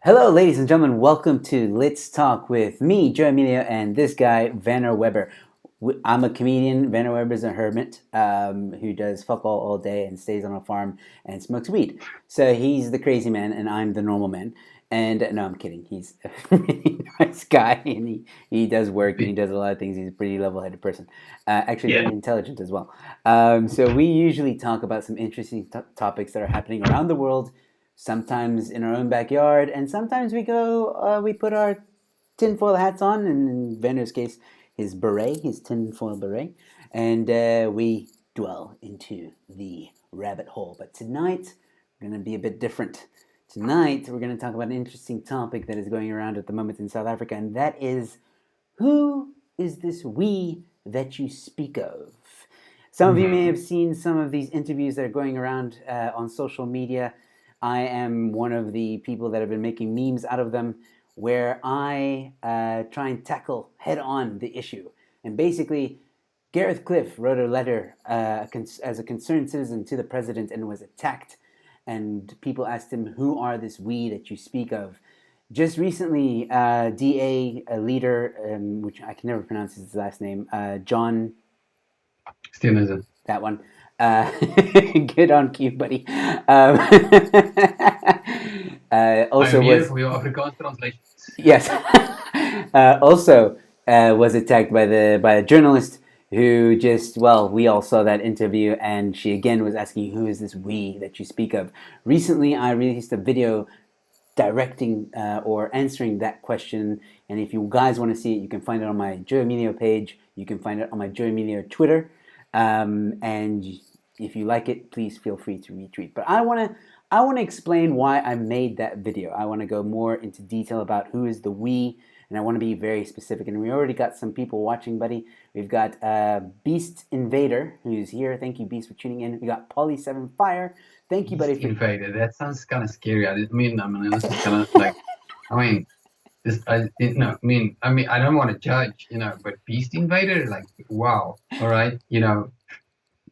Hello, ladies and gentlemen. Welcome to Let's Talk with me, Joe Emilio, and this guy, Werner Weber. I'm a comedian. Werner Weber's a hermit who does fuck all day and stays on a farm and smokes weed. So he's the crazy man, and I'm the normal man. And no, I'm kidding. He's a really nice guy, and he does work and he does a lot of things. He's a pretty level-headed person, actually Yeah. very intelligent as well. So we usually talk about some interesting topics that are happening around the world, sometimes in our own backyard, and sometimes we put our tinfoil hats on, and in Vander's case, his tinfoil beret, and we dwell into the rabbit hole. But tonight, we're going to be a bit different. Tonight, we're going to talk about an interesting topic that is going around at the moment in South Africa, and that is, who is this we that you speak of? Some of you may have seen some of these interviews that are going around on social media. I am one of the people that have been making memes out of them, where I try and tackle head on the issue. And basically, Gareth Cliff wrote a letter as a concerned citizen to the president and was attacked. And people asked him, "Who are this we that you speak of?" Just recently, DA leader, which I can never pronounce his last name, John, Steenhuisen. that one. Good on cue, buddy. Also I'm here was for your Afrikaans translations. yes. Also was attacked by a journalist who we all saw that interview, and she again was asking, "Who is this we that you speak of?" Recently, I released a video directing or answering that question. And if you guys want to see it, you can find it on my Joe Emilio page. You can find it on my Joe Emilio Twitter. And if you like it, please feel free to retweet. But I want to explain why I made that video. I want to go more into detail about who is the we, and I want to be very specific. And we already got some people watching, buddy. We've got Beast Invader, who's here. Thank you, Beast, for tuning in. We got Polly7 Fire. Thank you, buddy. Invader. That sounds kind of scary. I mean, this is kind of like, I mean, I don't want to judge, but Beast Invader, like, wow. All right,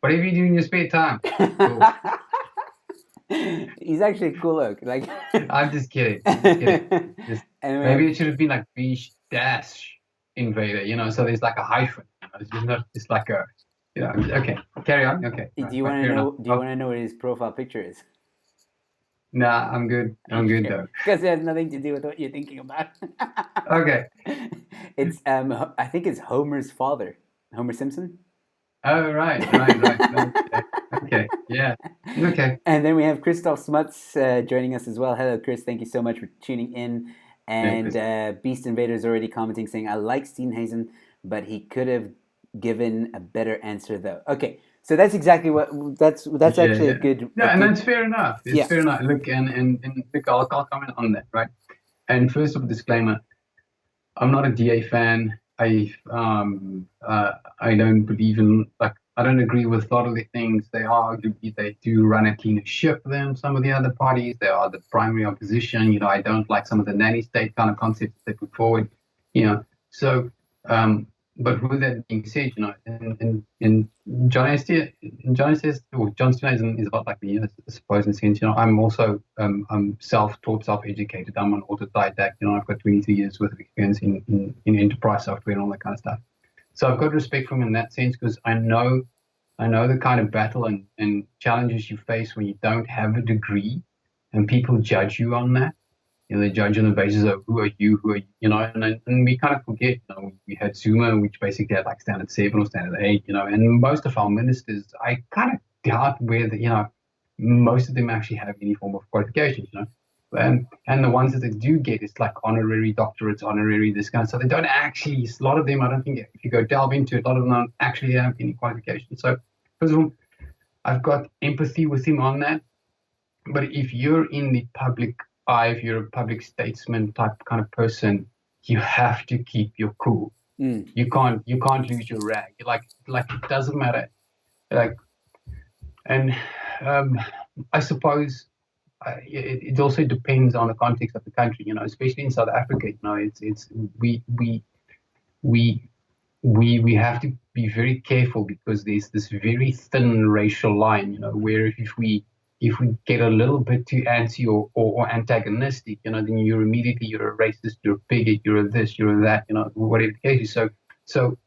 whatever you do in your spare time. Cool. He's actually a cool look. Like, I'm just kidding. Maybe it should have been like Beast Dash Invader, so there's like a hyphen. It's not just like a. Okay, carry on. Okay. Do you want to know? Do you want to know what his profile picture is? Nah, I'm good. I'm good though. Because it has nothing to do with what you're thinking about. Okay. It's I think it's Homer's father, Homer Simpson. Oh right. Okay. Yeah. Okay. And then we have Christoph Smuts joining us as well. Hello, Chris. Thank you so much for tuning in. And Beast Invader is already commenting, saying, "I like Steenhuisen, but he could have given a better answer, though." Okay, so that's exactly what that's actually a good. No, and that's fair enough. It's fair enough. Look, and look, I'll comment on that, right? And first of all, disclaimer: I'm not a DA fan. I don't believe in I don't agree with a lot of the things they argue. They do run a cleaner ship than some of the other parties. They are the primary opposition. I don't like some of the nanny state kind of concepts they put forward. So but with that being said, and John Steenhuisen is about like me, I suppose, in a sense. I'm also I'm self-taught, self-educated. I'm an autodidact. I've got 22 years worth of experience in enterprise software and all that kind of stuff. So I've got respect for him in that sense, because I know the kind of battle and challenges you face when you don't have a degree, and people judge you on that. They judge on the basis of who are you, and we kind of forget, we had Zuma, which basically had like standard 7 or standard 8, and most of our ministers, I kind of doubt whether, most of them actually have any form of qualifications, and the ones that they do get, it's like honorary doctorates, honorary this kind of stuff. They don't actually, a lot of them, I don't think, if you go delve into it, a lot of them don't actually have any qualifications. So first of all, I've got empathy with him on that. But if you're in the public eye, if you're a public statesman type kind of person, you have to keep your cool. You can't lose your rag. Like it doesn't matter. And I suppose it also depends on the context of the country. Especially in South Africa. It's we have to be very careful, because there's this very thin racial line. Where if if we get a little bit too anti or antagonistic, then you're a racist, you're a bigot, you're a this, you're a that, whatever the case is. So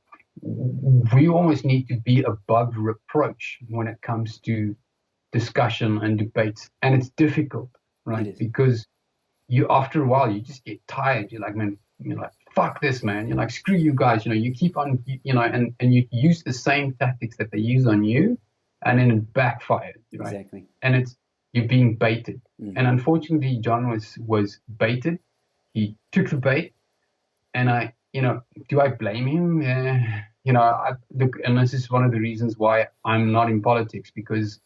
we almost need to be above reproach when it comes to discussion and debates, and it's difficult, right? Because after a while you just get tired. You're like, man, you're like, fuck this, man. You're like, screw you guys. You keep on, and you use the same tactics that they use on you, and then it backfires, right? Exactly. And you're being baited. Mm-hmm. And unfortunately, John was baited. He took the bait, and do I blame him? Look, and this is one of the reasons why I'm not in politics, because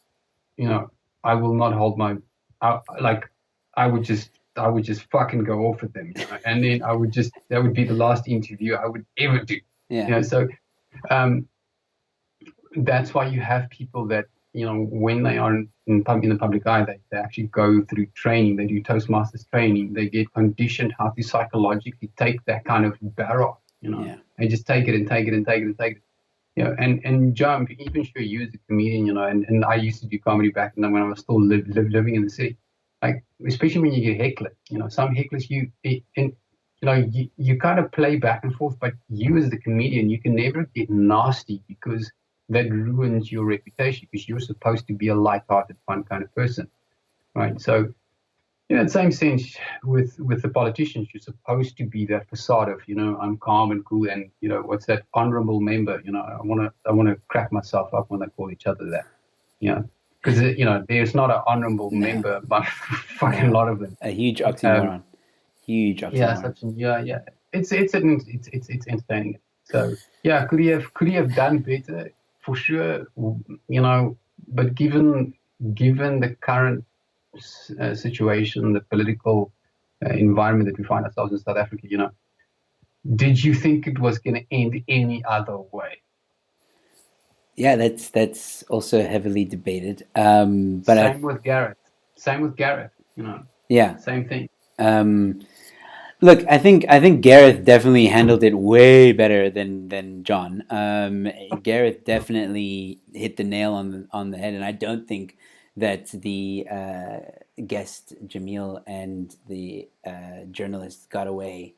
I will not hold I would just fucking go off with them, and then that would be the last interview I would ever do. Yeah. So that's why you have people that, when they are in the public eye, they actually go through training. They do Toastmasters training. They get conditioned how to psychologically take that kind of barrage, and just take it and take it and take it and take it. And John, even sure you as a comedian, and I used to do comedy back then when I was still living in the city. Like, especially when you get heckled, some hecklers you kind of play back and forth, but you as the comedian, you can never get nasty, because that ruins your reputation, because you're supposed to be a light-hearted, fun kind of person, right? So, in the same sense with the politicians, you're supposed to be that facade of, I'm calm and cool, and what's that, honorable member? I want to crack myself up when they call each other that, because there's not an honorable member, but fucking lot of them. A huge oxymoron. Huge oxymoron. Yeah. It's entertaining. So yeah, could he have done better? For sure, but given the current situation, the political environment that we find ourselves in South Africa, did you think it was going to end any other way? Yeah, that's also heavily debated. But same with Gareth. Yeah, same thing. Look, I think Gareth definitely handled it way better than John. Gareth definitely hit the nail on the head, and I don't think that the guest Jamil and the journalist got away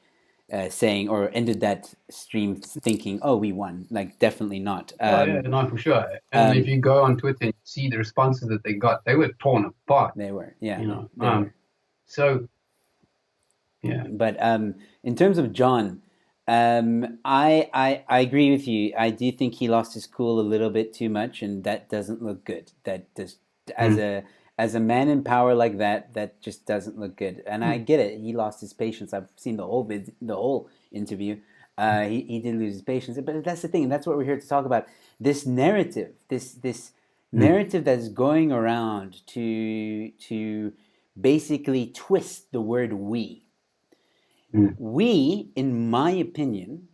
saying, or ended that stream thinking, "Oh, we won." Like, definitely not. No, for sure. And if you go on Twitter and see the responses that they got, they were torn apart. They were, yeah. They were. So. Yeah. But in terms of John, I agree with you. I do think he lost his cool a little bit too much, and that doesn't look good. That just as a man in power like that just doesn't look good. And I get it. He lost his patience. I've seen the whole interview. He did lose his patience. But that's the thing, and that's what we're here to talk about. This narrative, this narrative that's going around to basically twist the word "we." We, in my opinion,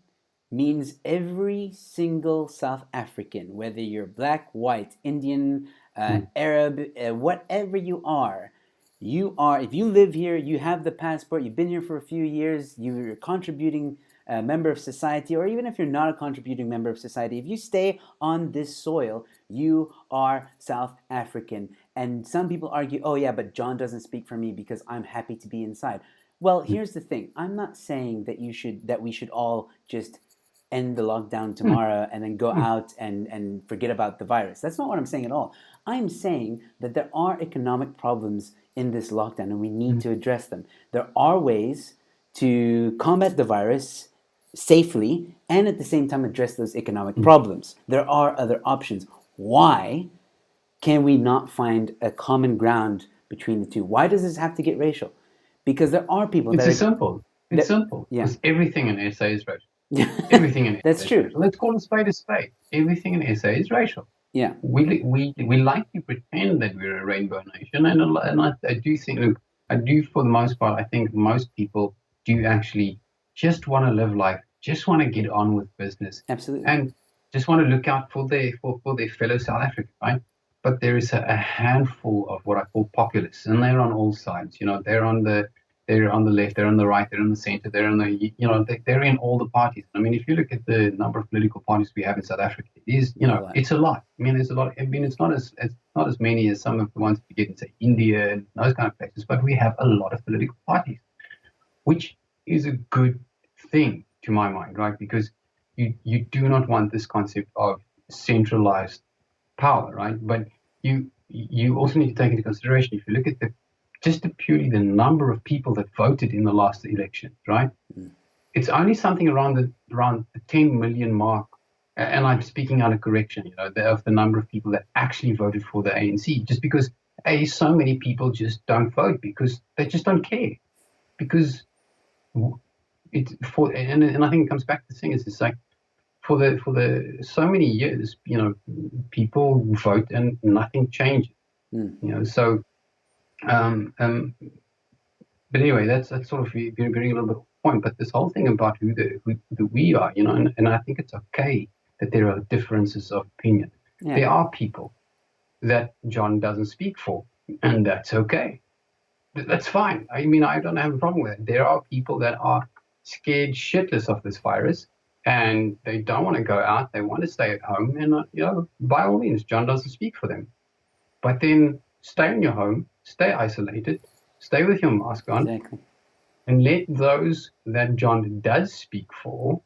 means every single South African, whether you're black, white, Indian, Arab, whatever you are, if you live here, you have the passport, you've been here for a few years, you're a contributing member of society, or even if you're not a contributing member of society, if you stay on this soil, you are South African. And some people argue, oh yeah, but John doesn't speak for me because I'm happy to be inside. Well, here's the thing. I'm not saying that we should all just end the lockdown tomorrow and then go out and forget about the virus. That's not what I'm saying at all. I'm saying that there are economic problems in this lockdown and we need to address them. There are ways to combat the virus safely and at the same time address those economic problems. There are other options. Why can we not find a common ground between the two? Why does this have to get racial? Because there are people simple. It's simple. Yeah. Because everything in SA is racial. Everything in SA That's true. Racial. Let's call a spade a spade. Everything in SA is racial. Yeah. We like to pretend that we're a rainbow nation, and I do think, for the most part, I think most people do actually just want to live life, just want to get on with business. Absolutely. And just want to look out for their fellow South Africans, right? But there is a handful of what I call populists, and they're on all sides. They're on the they're on the left, they're on the right, they're in the center, they're in the, they're in all the parties. I mean, if you look at the number of political parties we have in South Africa, it is, it's a lot. I mean, there's a lot. I mean, it's not as many as some of the ones you get in, say, India and those kind of places, but we have a lot of political parties, which is a good thing to my mind, right? Because you do not want this concept of centralized power, right? But you also need to take into consideration, if you look at purely the number of people that voted in the last election, right? It's only something around the 10 million mark, and I'm speaking under correction, of the number of people that actually voted for the ANC, just because so many people just don't vote because they just don't care, because and I think it comes back to the thing is, it's like, for the so many years, people vote and nothing changes. So but anyway, that's sort of bringing a little bit of a point. But this whole thing about who the we are, and I think it's okay that there are differences of opinion. Yeah. There are people that John doesn't speak for, and that's okay. That's fine. I mean, I don't have a problem with it. There are people that are scared shitless of this virus, and they don't want to go out. They want to stay at home, and by all means, John doesn't speak for them. But then stay in your home, stay isolated, stay with your mask on, exactly. And let those that John does speak for,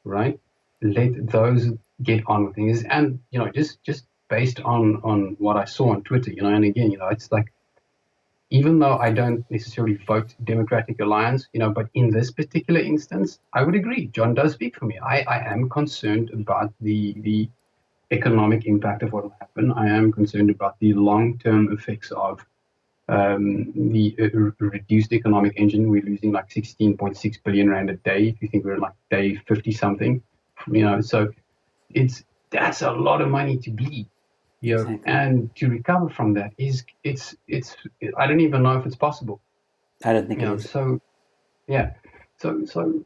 right? Let those get on with things, and just based on what I saw on Twitter, and again, it's like, even though I don't necessarily vote Democratic Alliance, but in this particular instance, I would agree. John does speak for me. I am concerned about the economic impact of what will happen. I am concerned about the long-term effects of the reduced economic engine. We're losing like 16.6 billion rand a day. If you think we're like day 50 something, so that's a lot of money to bleed. Exactly. And to recover from that it's I don't even know if it's possible. I don't think it is. So yeah, so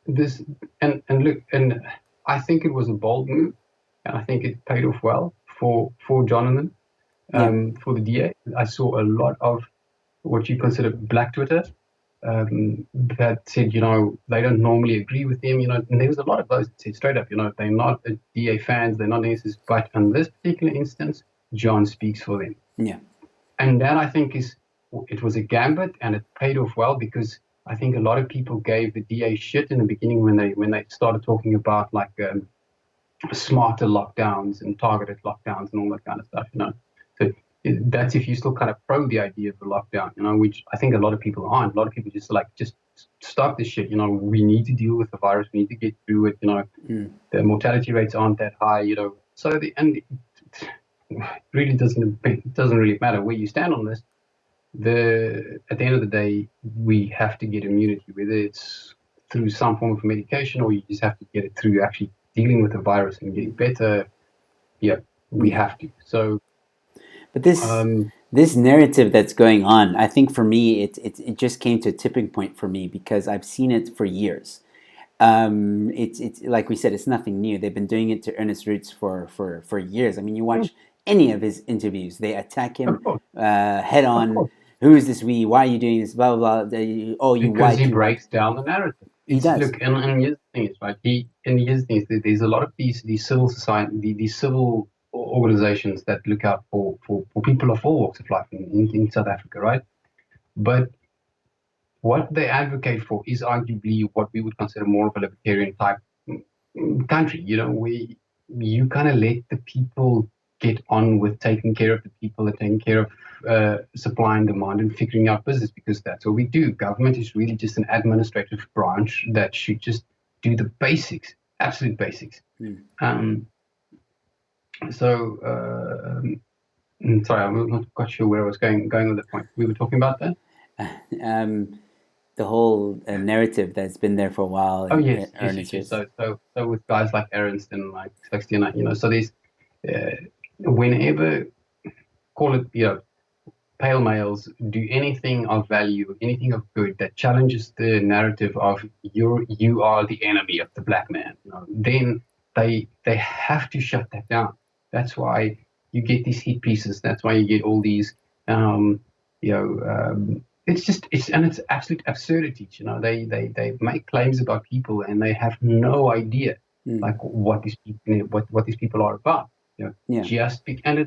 this and look, and I think it was a bold move, and I think it paid off well for Jonathan, for the DA. I saw a lot of what you consider black Twitter that said, they don't normally agree with him, and there was a lot of those that said straight up, they're not DA fans, they're not necessarily, but in this particular instance, John speaks for them. Yeah. And that, I think, it was a gambit, and it paid off well, because I think a lot of people gave the DA shit in the beginning when they started talking about like smarter lockdowns and targeted lockdowns and all that kind of stuff, So that's if you still kind of pro the idea of the lockdown, which I think a lot of people aren't. A lot of people just stop this shit. We need to deal with the virus. We need to get through it. The mortality rates aren't that high. So it really doesn't really matter where you stand on this. At the end of the day, we have to get immunity, whether it's through some form of medication or you just have to get it through actually dealing with the virus and getting better. Yeah, we have to. So. But this narrative that's going on, I think for me, it just came to a tipping point for me, because I've seen it for years. It's like we said, it's nothing new. They've been doing it to Ernest Roots for years. I mean, you watch any of his interviews, they attack him head on. Who is this we? Why are you doing this? Blah blah blah. Because he breaks down the narrative. He does. Look, and here's the thing is, right? There's a lot of these civil society, these civil organizations that look out for people of all walks of life in South Africa, right? But what they advocate for is arguably what we would consider more of a libertarian type country, where you kind of let the people get on with taking care of the people and taking care of supply and demand and figuring out business, because that's what we do. Government is really just an administrative branch that should just do the basics, absolute basics. So, sorry, I'm not quite sure where I was going with that point. We were talking about that? The whole narrative that's been there for a while. Oh, yes. So with guys like Ernst and like 69, so there's, whenever, call it, pale males do anything of value, anything of good that challenges the narrative of you are the enemy of the black man, then they have to shut that down. That's why you get these hit pieces. That's why you get all these, it's absolute absurdity. They make claims about people and they have no idea like what these people are about. Yeah. And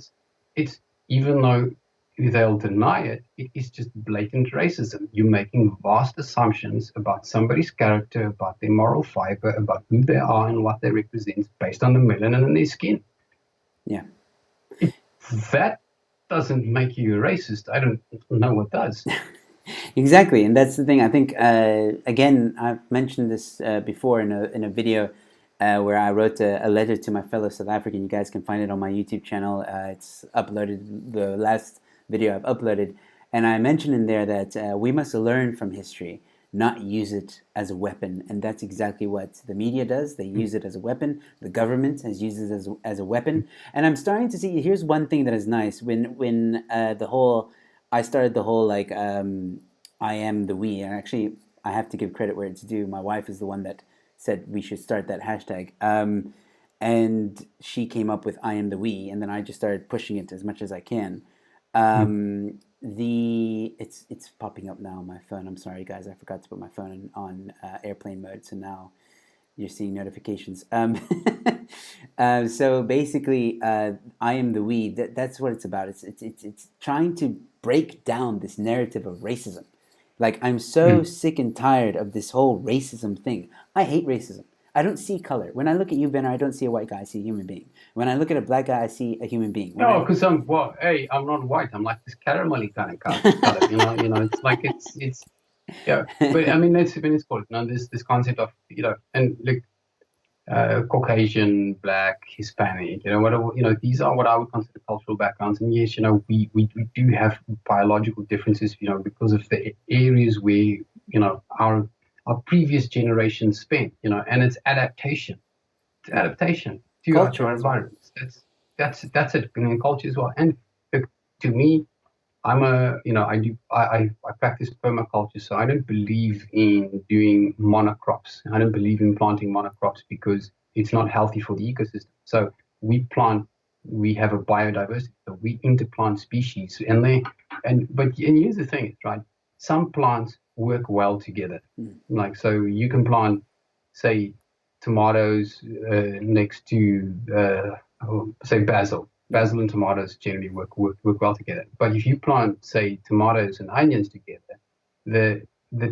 it's even though they'll deny it, it is just blatant racism. You're making vast assumptions about somebody's character, about their moral fiber, about who they are and what they represent based on the melanin in their skin. Yeah. If that doesn't make you a racist, I don't know what does. Exactly, and that's the thing. I think again, I've mentioned this before in a video where I wrote a letter to my fellow South African. You guys can find it on my YouTube channel. It's uploaded, the last video I've uploaded, and I mentioned in there that we must learn from history, not use it as a weapon. And that's exactly what the media does. They use it as a weapon. The government has used it as a weapon. And I'm starting to see. Here's one thing that is nice. When I started the whole like I am the we. And actually, I have to give credit where it's due. My wife is the one that said we should start that hashtag. And she came up with I am the we, and then I just started pushing it as much as I can. It's popping up now on my phone. I'm sorry, guys. I forgot to put my phone on airplane mode, so now you're seeing notifications. So basically, I am the we. That's what it's about. It's trying to break down this narrative of racism. Like, I'm so sick and tired of this whole racism thing. I hate racism. I don't see color. When I look at you, Benner, I don't see a white guy. I see a human being. When I look at a black guy, I see a human being. No, because I'm not white. I'm like this caramelly kind of color. It's like it's yeah. But I mean, it's called this concept of and like Caucasian, Black, Hispanic. These are what I would consider cultural backgrounds. And yes, we do have biological differences. Because of the areas where our previous generations spent. And it's adaptation. It's adaptation to our environments. That's it. And culture as well. And look, to me, I practice permaculture, so I don't believe in doing monocrops. I don't believe in planting monocrops because it's not healthy for the ecosystem. So we have a biodiversity, so we interplant species, and here's the thing, right? Some plants work well together. Like, so you can plant, say, tomatoes next to say basil. Basil and tomatoes generally work well together. But if you plant, say, tomatoes and onions together, the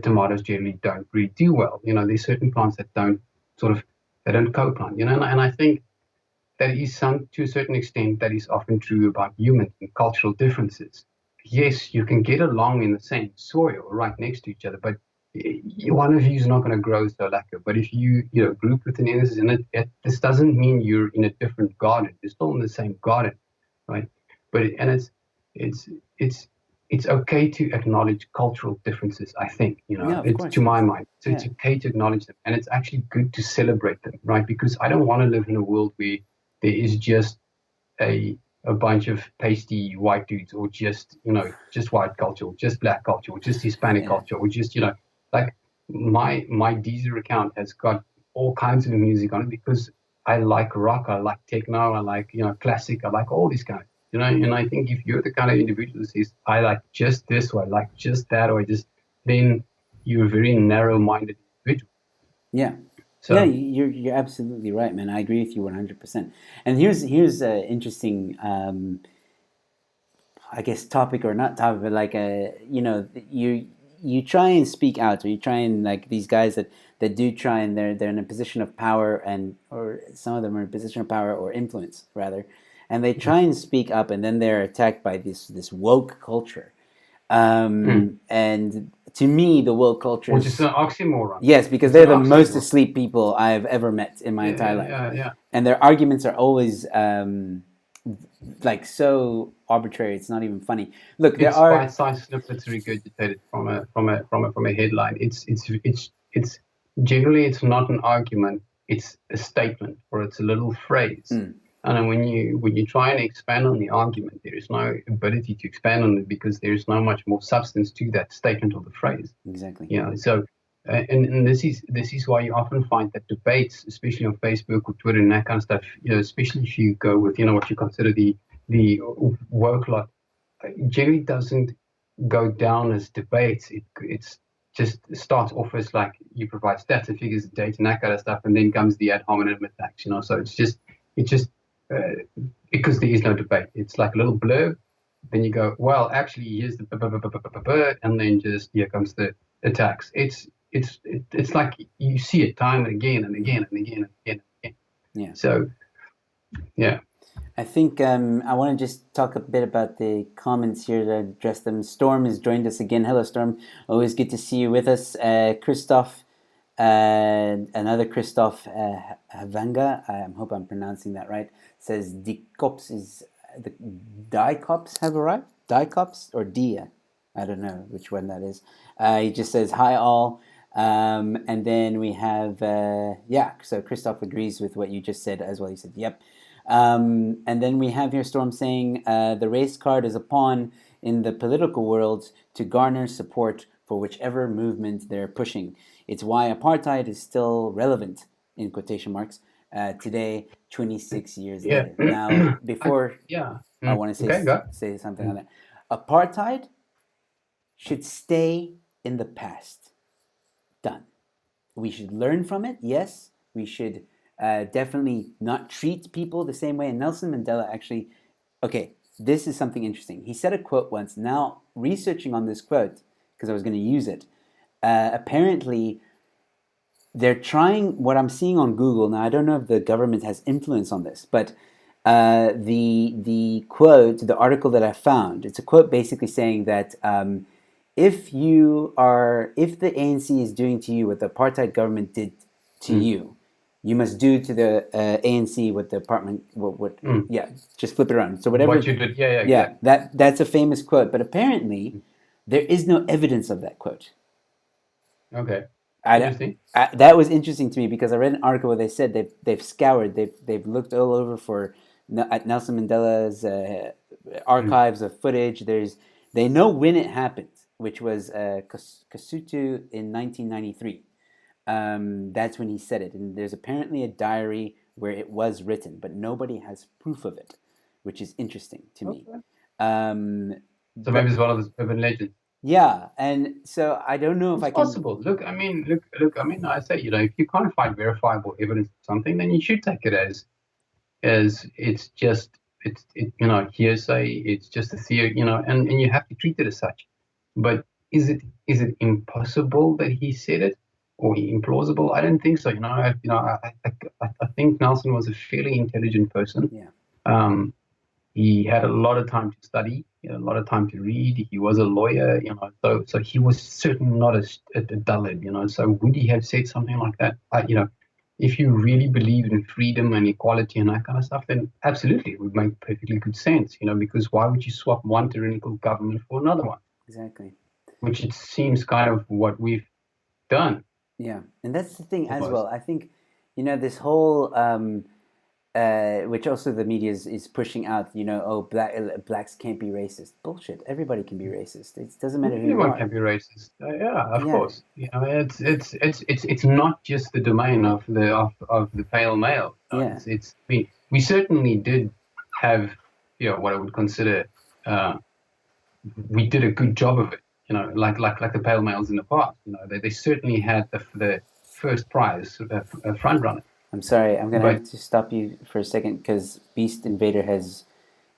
tomatoes generally don't really do well. There's certain plants that don't co-plant. And I think that is to a certain extent, that is often true about human and cultural differences. Yes, you can get along in the same soil right next to each other, but one of you is not going to grow so lacquer. But if you group with an illness in it, this doesn't mean you're in a different garden. You're still in the same garden, right? But it's okay to acknowledge cultural differences. I think to my mind, so it's okay to acknowledge them, and it's actually good to celebrate them, right? Because I don't want to live in a world where there is just a bunch of pasty white dudes, or just white culture, or just black culture, or just Hispanic culture, or just like my Deezer account has got all kinds of music on it because I like rock, I like techno, I like classic, I like all these kind of and I think if you're the kind of individual that says I like just this, or I like just that, or then you're a very narrow-minded individual. Yeah. So, yeah, you're absolutely right, man. I agree with you 100%. And here's an interesting, I guess, topic, or not topic, but like you try and speak out, or you try and, like, these guys that do try, and they're in a position of power, or some of them are in a position of power or influence rather, and they try and speak up, and then they're attacked by this woke culture. And to me, the woke culture, which is an oxymoron. Yes, because they're the most asleep people I've ever met in my entire life. Yeah. And their arguments are always like so arbitrary. It's not even funny. Look, there are bite-sized snippets regurgitated from a headline. It's generally, it's not an argument. It's a statement, or it's a little phrase. And then when you try and expand on the argument, there is no ability to expand on it because there is no much more substance to that statement or the phrase. Exactly. So and this is why you often find that debates, especially on Facebook or Twitter and that kind of stuff, especially if you go with what you consider the woke lot, generally doesn't go down as debates. It's just starts off as like you provide stats and figures and data and that kind of stuff, and then comes the ad hominem attacks. So it's just uh, because there is no debate. It's like a little blurb. Then you go, well, actually, here's the and then just here comes the attacks. It's like you see it time and again and again and again and again and again. Yeah. So yeah. I think I want to just talk a bit about the comments here to address them. Storm has joined us again. Hello, Storm. Always good to see you with us. Christoph, another Christoph Havanga, I hope I'm pronouncing that right, says the cops is the die cops have arrived. Die cops or dia? I don't know which one that is. He just says hi all. And then we have so Christoph agrees with what you just said as well. He said yep. And then we have here Storm saying the race card is a pawn in the political world to garner support for whichever movement they're pushing. It's why apartheid is still relevant, in quotation marks, today, 26 years later. Now, before I want to say something on that. Apartheid should stay in the past. Done. We should learn from it, yes. We should definitely not treat people the same way. And Nelson Mandela actually, okay, this is something interesting. He said a quote once. Now, researching on this quote, because I was going to use it, apparently they're trying, what I'm seeing on Google, now I don't know if the government has influence on this, but the quote, the article that I found, it's a quote basically saying that if the ANC is doing to you what the apartheid government did to you, you must do to the ANC what the apartment just flip it around. So whatever what you did, that's a famous quote, but apparently there is no evidence of that quote. Okay. Interesting. That was interesting to me because I read an article where they said they've scoured, they've looked all over for at Nelson Mandela's archives of footage. They know when it happened, which was Kasutu in 1993. That's when he said it, and there's apparently a diary where it was written, but nobody has proof of it, which is interesting to me. So maybe it's one of those urban legends. Yeah, and so I don't know if I can. It's possible. Look. I mean, I say, if you can't find verifiable evidence of something, then you should take it as it's just hearsay. It's just a theory, and you have to treat it as such. But is it impossible that he said it or implausible? I don't think so. I think Nelson was a fairly intelligent person. Yeah. He had a lot of time to study, a lot of time to read. He was a lawyer, so he was certainly not a dullard, So would he have said something like that? If you really believe in freedom and equality and that kind of stuff, then absolutely it would make perfectly good sense, because why would you swap one tyrannical government for another one? Exactly. Which it seems kind of what we've done. Yeah, and that's the thing as well. I think, this whole, which also the media is pushing out, blacks can't be racist. Bullshit. Everybody can be racist. It doesn't matter who you are. Anyone can be racist. Of course. It's not just the domain of the pale male. Yeah. We certainly did have, what I would consider, we did a good job of it. Like the pale males in the past. They certainly had the first prize, front runner. I'm sorry, I'm gonna have to stop you for a second because Beast Invader is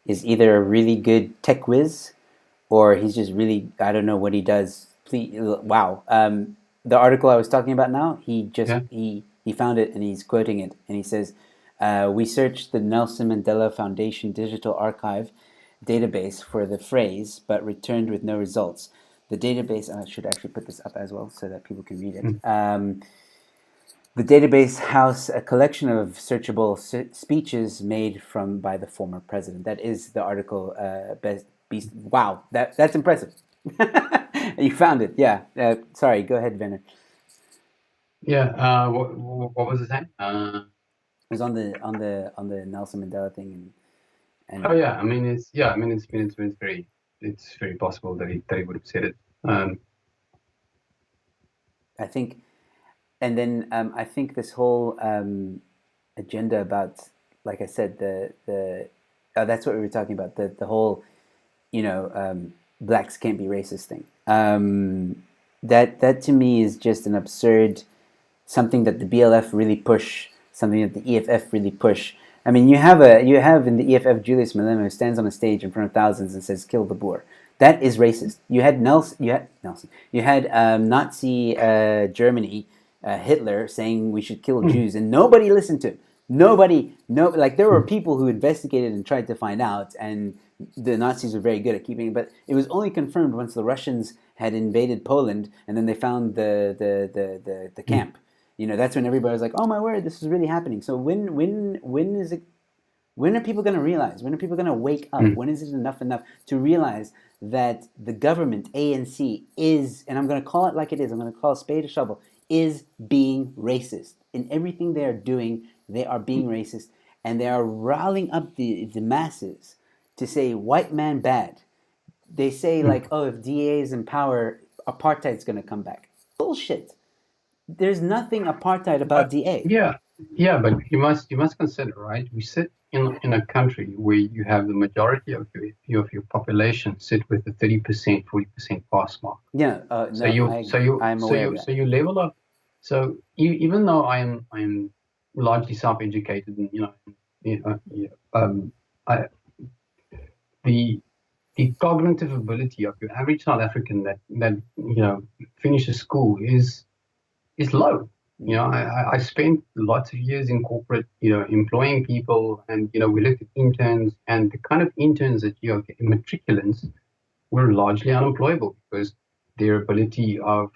either a really good tech whiz, or he's just really, I don't know what he does. Please, wow. The article I was talking about now, he found it and he's quoting it, and he says, "We searched the Nelson Mandela Foundation Digital Archive database for the phrase, but returned with no results. The database, I should actually put this up as well so that people can read it. The database housed a collection of searchable speeches made by the former president." That is the article. Beast. Wow, that's impressive. You found it, yeah. Sorry, go ahead, Werner. Yeah. What was his name? It was on the Nelson Mandela thing, and oh yeah, I mean it's very possible that he would have said it. I think, and then I think this whole agenda about, like I said, the that's what we were talking about, the whole, blacks can't be racist thing. That to me is just an absurd, something that the BLF really push, something that the EFF really push. I mean, you have in the EFF Julius Malema who stands on a stage in front of thousands and says "kill the Boer." That is racist. You had Nazi Germany, Hitler saying we should kill Jews, and nobody listened to him. Nobody, no, like there were people who investigated and tried to find out, and the Nazis were very good at keeping it. But it was only confirmed once the Russians had invaded Poland, and then they found the camp. You know, that's when everybody was like, "Oh my word, this is really happening." So when is it? When are people going to realize? When are people going to wake up? When is it enough to realize that the government, ANC, is, and I'm going to call it like it is, I'm going to call a spade a shovel, is being racist. In everything they are doing, they are being racist, and they are riling up the masses to say, white man bad. They say, like, oh, if DA is in power, apartheid's going to come back. Bullshit. There's nothing apartheid about DA. Yeah, but you must consider, right? We sit in a country where you have the majority of your population sit with the 30%, 40% pass mark. Yeah, I'm aware of that. So you level up. So even though I'm largely self-educated, and the cognitive ability of your average South African that finishes school is low. I spent lots of years in corporate, employing people, and we looked at interns, and the kind of interns that matriculants were largely unemployable because their ability of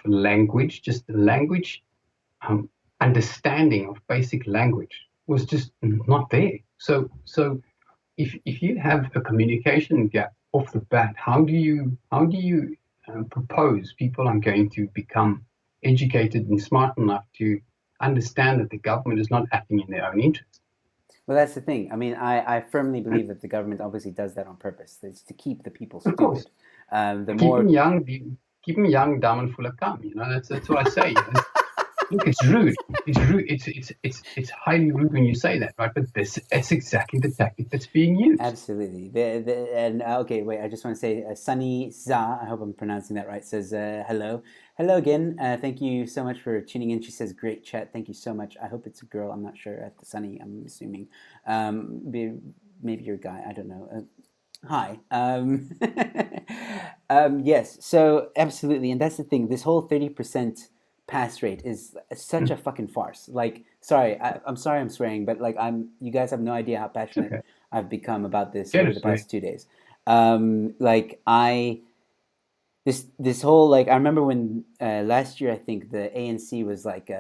language, just language, understanding of basic language was just not there. So if you have a communication gap off the bat, how do you propose people are going to become educated and smart enough to understand that the government is not acting in their own interest? Well, that's the thing. I mean, I firmly believe that the government obviously does that on purpose. It's to keep the people Of course, stupid. The keep more them young, dumb, and full of cum. That's what I say. Look, it's rude. It's rude. It's highly rude when you say that, right? But it's exactly the tactic that's being used. Absolutely. Okay, wait. I just want to say, Sunny Za. I hope I'm pronouncing that right. Says hello, hello again. Thank you so much for tuning in. She says great chat. Thank you so much. I hope it's a girl. I'm not sure. At the Sunny, I'm assuming. Maybe you're a guy. I don't know. Hi. Yes. So absolutely, and that's the thing. This whole 30% pass rate is such a fucking farce. Like, sorry, I'm sorry I'm swearing, but like you guys have no idea how passionate Okay. I've become about this over the Seriously. past 2 days. Like this whole, like, I remember when last year I think the ANC was like,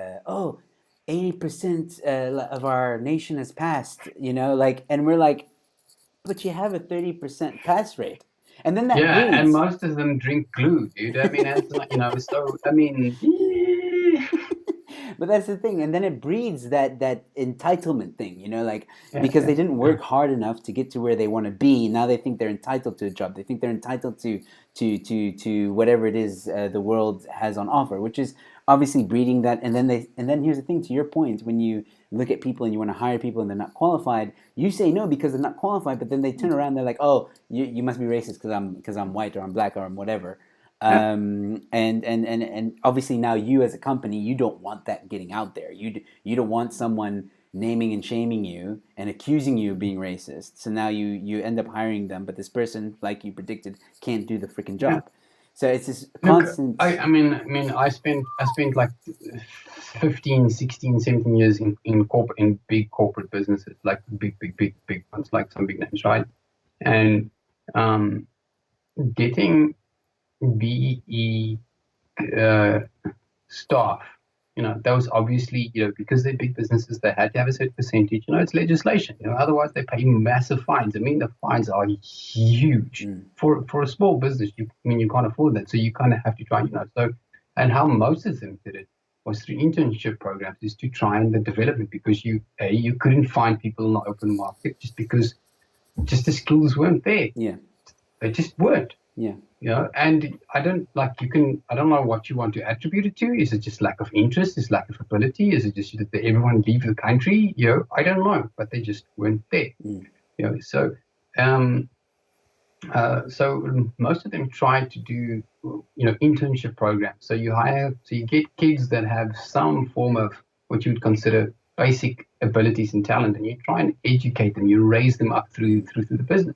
80% of our nation has passed, like, and we're like, but you have a 30% pass rate, and then that Yeah, and breeds. most of them drink glue, dude. I mean, it's not, so I mean, But that's the thing, and then it breeds that entitlement thing, like, yeah, because they yeah, didn't yeah. work hard enough to get to where they want to be. Now they think they're entitled to a job. They think they're entitled to whatever it is the world has on offer, which is obviously breeding that. And then here's the thing: to your point, when you look at people and you want to hire people and they're not qualified, you say no because they're not qualified. But then they turn around, they're like, "Oh, you must be racist because I'm white or I'm black or I'm whatever." Yeah. And obviously now you as a company, you don't want that getting out there. You don't want someone naming and shaming you and accusing you of being racist. So now you end up hiring them, but this person, like you predicted, can't do the freaking Yeah. job. So it's this Look, constant. I spent like 15, 16, 17 years in big corporate businesses, like big ones, like some big names, right? And getting BE staff, that was obviously, because they're big businesses, they had to have a certain percentage. It's legislation. Otherwise they pay massive fines. I mean, the fines are huge for a small business. You can't afford that, so you kind of have to try. So, and how most of them did it was through internship programs, is to try and the development, because you couldn't find people in the open market just because just the skills weren't there. Yeah. They just weren't. Yeah. And I don't know what you want to attribute it to. Is it just lack of interest? Is it lack of ability? Is it just that everyone leave the country? I don't know, but they just weren't there. So So most of them try to do, internship programs. So you get kids that have some form of what you would consider basic abilities and talent, and you try and educate them. You raise them up through the business.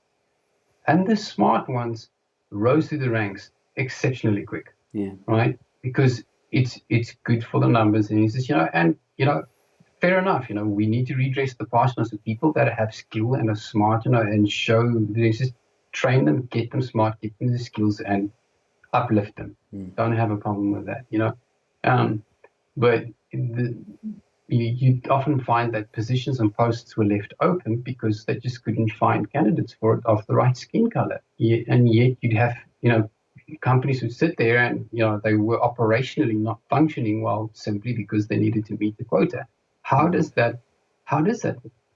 And the smart ones rose through the ranks exceptionally quick, Yeah. right? Because it's good for the numbers, and he says, fair enough. We need to redress the past. So people that have skill and are smart, and show this, just train them, get them smart, get them the skills, and uplift them. Don't have a problem with that. But you often find that positions and posts were left open because they just couldn't find candidates for it of the right skin color. And yet you'd have, companies would sit there and, they were operationally not functioning well simply because they needed to meet the quota. How does that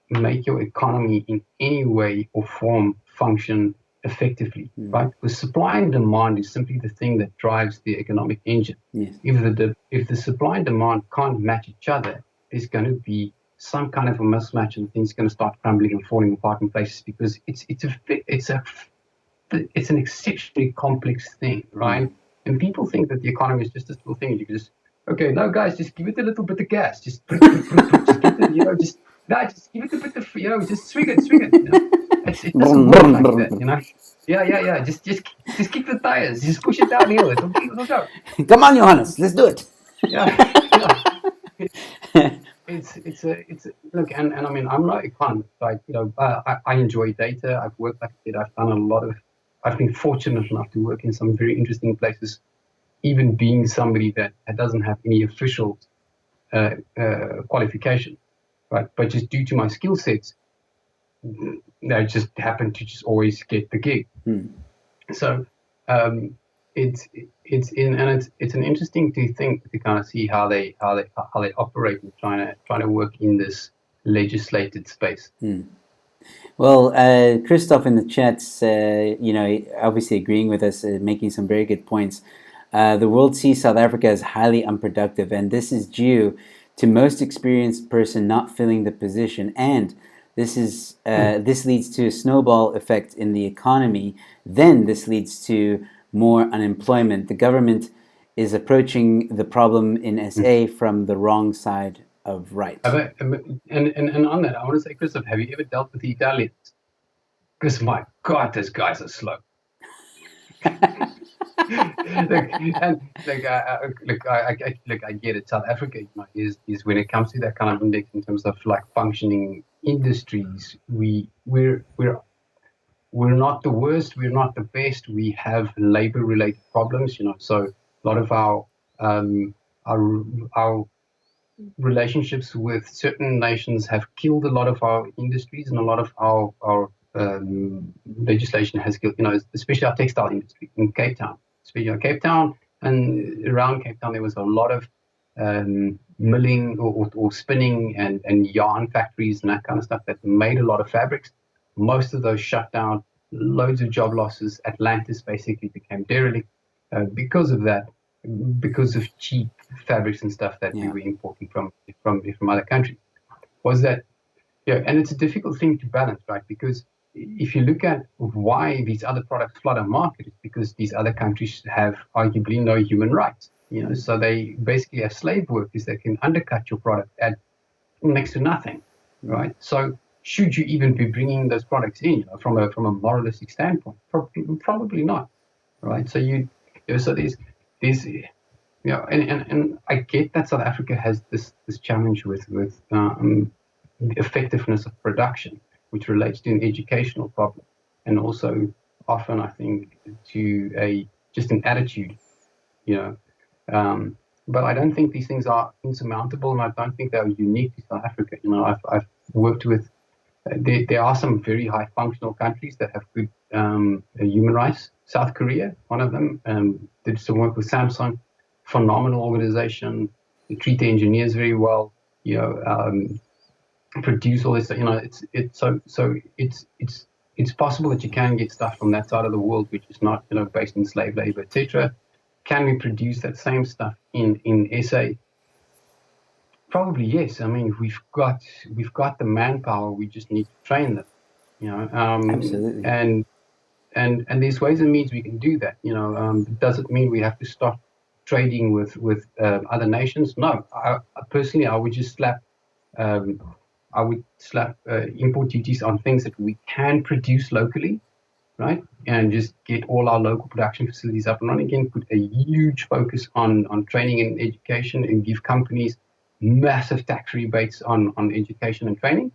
make your economy in any way or form function effectively, right? Because supply and demand is simply the thing that drives the economic engine. Yes. If the supply and demand can't match each other, there's going to be some kind of a mismatch, and things are going to start crumbling and falling apart in places, because it's an exceptionally complex thing, right? And people think that the economy is just this little thing. You can just, okay, no, guys, just give it a little bit of gas, just just give it, just give it a bit of, just swing it. It doesn't work like that. Yeah. Just kick the tires, just push it downhill. It'll go. Come on, Johannes, let's do it. Yeah. It's look, and I mean, I'm not economist, right? I enjoy data. I've worked, like I said, I've been fortunate enough to work in some very interesting places, even being somebody that doesn't have any official qualification, right? But just due to my skill sets, I just happen to just always get the gig. So it's an interesting thing to kind of see how they operate and trying to work in this legislated space. Well, Christoph in the chat's, obviously agreeing with us, making some very good points. The world sees South Africa as highly unproductive, and this is due to most experienced person not filling the position, and this leads to a snowball effect in the economy. Then this leads to more unemployment. The government is approaching the problem in SA from the wrong side of right. And on that, I want to say, Christoph, have you ever dealt with the Italians? Because my God, those guys are slow. I get it. South Africa, is when it comes to that kind of index in terms of like functioning industries, we're not the worst, we're not the best. We have labor-related problems, So a lot of our relationships with certain nations have killed a lot of our industries, and a lot of our legislation has killed, especially our textile industry in Cape Town. Especially in Cape Town and around Cape Town, there was a lot of milling or spinning and yarn factories and that kind of stuff that made a lot of fabrics. Most of those shut down, loads of job losses. Atlantis basically became derelict because of that, because of cheap fabrics and stuff that we were importing from other countries. Was that, and it's a difficult thing to balance, right? Because if you look at why these other products flood our market, it's because these other countries have arguably no human rights. So they basically have slave workers that can undercut your product at next to nothing, right? So should you even be bringing those products in, from a moralistic standpoint? Probably not, right? So so there's and I get that South Africa has this challenge with the effectiveness of production, which relates to an educational problem, and also often, I think, to just an attitude, But I don't think these things are insurmountable, and I don't think they're unique to South Africa. I've worked with. There are some very high functional countries that have good human rights. South Korea, one of them, did some work with Samsung. Phenomenal organization. They treat the engineers very well. Produce all this. It's possible that you can get stuff from that side of the world, which is not based in slave labor, etc. Can we produce that same stuff in SA? Probably yes. I mean, we've got the manpower. We just need to train them. Absolutely. And and there's ways and means we can do that. Does it mean we have to stop trading with other nations? No. Personally, um, I would slap import duties on things that we can produce locally, right? And just get all our local production facilities up and running again. Put a huge focus on training and education, and give companies massive tax rebates on education and training.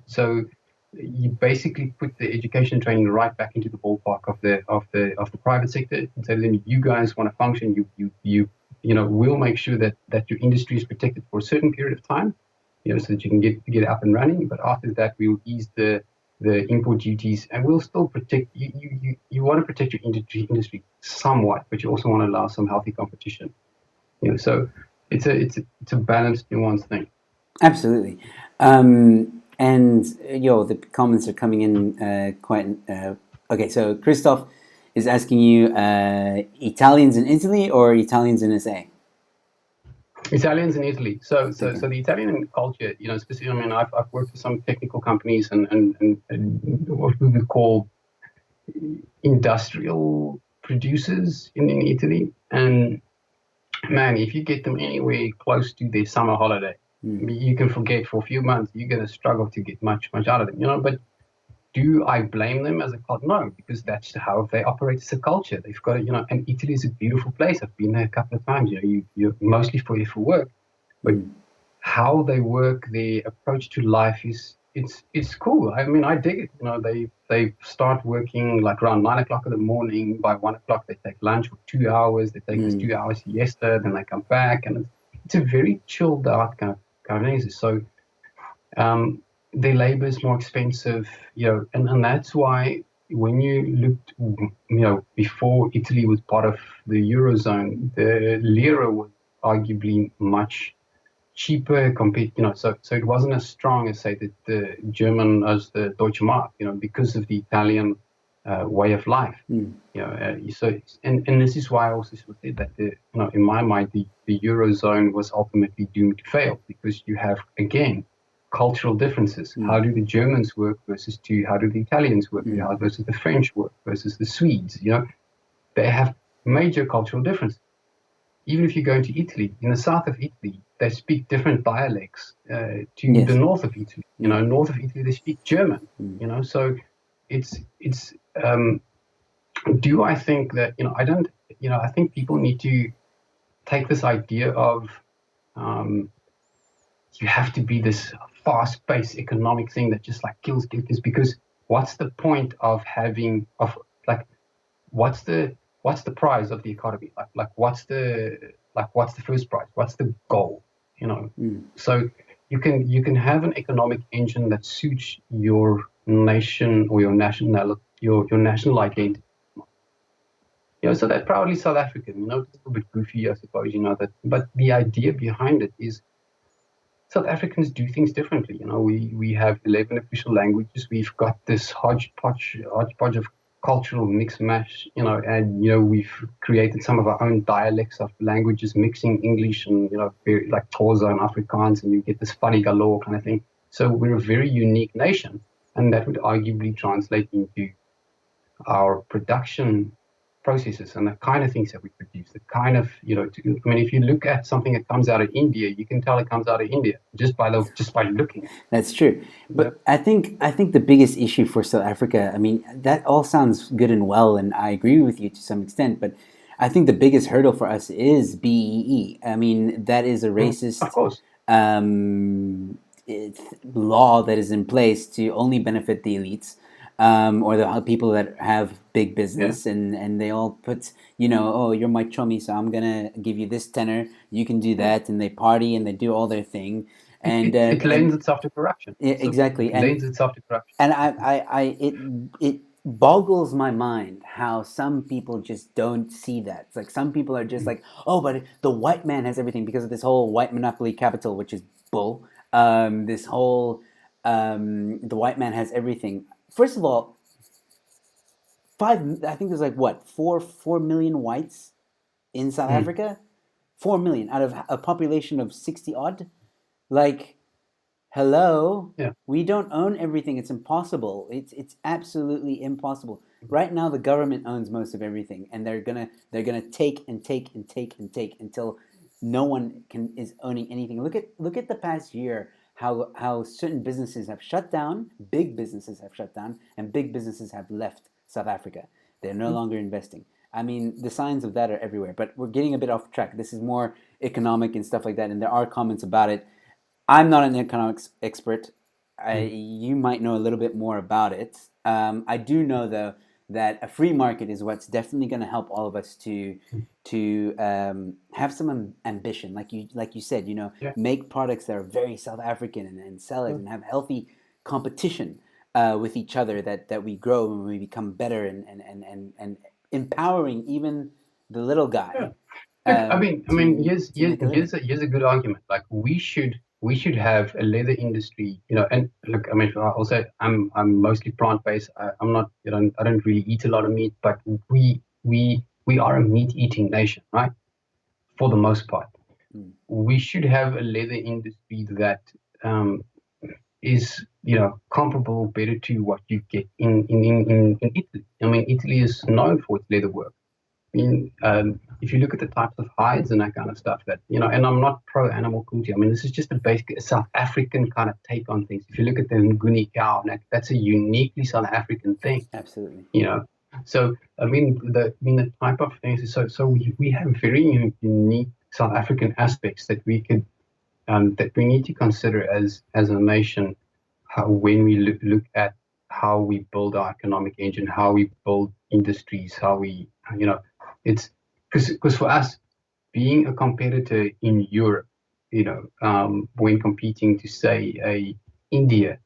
So you basically put the education and training right back into the ballpark of the private sector, and so then you guys want to function. We'll make sure that your industry is protected for a certain period of time, so that you can get up and running. But after that, we'll ease the import duties, and we'll still protect you. You want to protect your industry somewhat, but you also want to allow some healthy competition. So it's a balanced, nuanced thing. Absolutely. And the comments are coming in quite. Okay, so Christoph is asking you Italians in Italy or Italians in SA? Italians in Italy. So the Italian culture, specifically, I mean, I've worked with some technical companies and what we would call industrial producers in Italy. And man, if you get them anywhere close to their summer holiday, you can forget for a few months. You're going to struggle to get much out of them. But do I blame them as a culture? No, because that's how they operate as a culture. They've got to, and Italy is a beautiful place. I've been there a couple of times. You're mostly for work, but how they work, their approach to life it's cool. I mean, I dig it. They start working like around 9 o'clock in the morning. By 1 o'clock, they take lunch for 2 hours. They take this 2 hours siesta, then they come back, and it's a very chilled out kind of thing. So, their labor is more expensive, and that's why when you looked, before Italy was part of the Eurozone, the lira was arguably much cheaper compared, so it wasn't as strong as, say, the German as the Deutsche Mark, because of the Italian way of life. And this is why I also said that in my mind, the Eurozone was ultimately doomed to fail, because you have, again, cultural differences. How do the Germans work versus how do the Italians work? How versus the French work versus the Swedes? They have major cultural differences. Even if you go into Italy, in the south of Italy, they speak different dialects to the north of Italy. North of Italy, they speak German. So it's. Do I think that I don't? I think people need to take this idea of you have to be this fast-paced economic thing that just like kills, because what's the point of having what's the prize of the economy? What's the first prize? What's the goal? So you can have an economic engine that suits your nation or your national identity. So they're proudly South African. It's a little bit goofy, I suppose. That, but the idea behind it is South Africans do things differently. We have 11 official languages. We've got this hodgepodge of cultural mix mash, and we've created some of our own dialects of languages, mixing English and very, like Xhosa and Afrikaans, and you get this funny galore kind of thing. So we're a very unique nation, and that would arguably translate into our production processes and the kind of things that we produce, the kind of, if you look at something that comes out of India, you can tell it comes out of India just by looking. That's true. But I think the biggest issue for South Africa, I mean, that all sounds good and well, and I agree with you to some extent, but I think the biggest hurdle for us is BEE. I mean, that is a racist law that is in place to only benefit the elites. Or the people that have big business, and they all put, oh, you're my chummy, so I'm gonna give you this tenor. You can do that, and they party and they do all their thing, and it lends itself to corruption. Yeah, exactly, it lends itself to corruption. And it boggles my mind how some people just don't see that. It's like some people are just like, oh, but the white man has everything because of this whole white monopoly capital, which is bull. This whole the white man has everything. First of all, I think there's like what, 4 million whites in South Africa? 4 million out of a population of 60 odd. Like, hello, we don't own everything. It's impossible. It's absolutely impossible. Right now, the government owns most of everything, and they're gonna take and take and take and take until no one is owning anything. Look at the past year. How certain businesses have shut down, big businesses have shut down, and big businesses have left South Africa. They're no longer investing. I mean, the signs of that are everywhere. But we're getting a bit off track. This is more economic and stuff like that, and there are comments about it. I'm not an economics expert. You might know a little bit more about it. I do know though that a free market is what's definitely going to help all of us to have some ambition, like you said, Yeah. make products that are very South African and sell it Yeah. and have healthy competition with each other that we grow and we become better and empowering even the little Yeah. guy Look, to here's to make a living. here's a good argument. Like we should have a leather industry, and look, I'll say I'm mostly plant based. I'm not, I don't really eat a lot of meat, but we are a meat eating nation, right? For the most part, Mm. we should have a leather industry that is, comparable better to what you get in Italy. Italy is known for its leather work. If you look at the types of hides and that kind of stuff and I'm not pro animal cruelty. This is just a basic South African kind of take on things. If you look at the Nguni cow, that's a uniquely South African thing, Absolutely. you know. So, the type of things, so we have very unique South African aspects that we need to consider as a nation, when we look at how we build our economic engine, how we build industries, how we, it's because for us, being a competitor in Europe, when competing to say a India,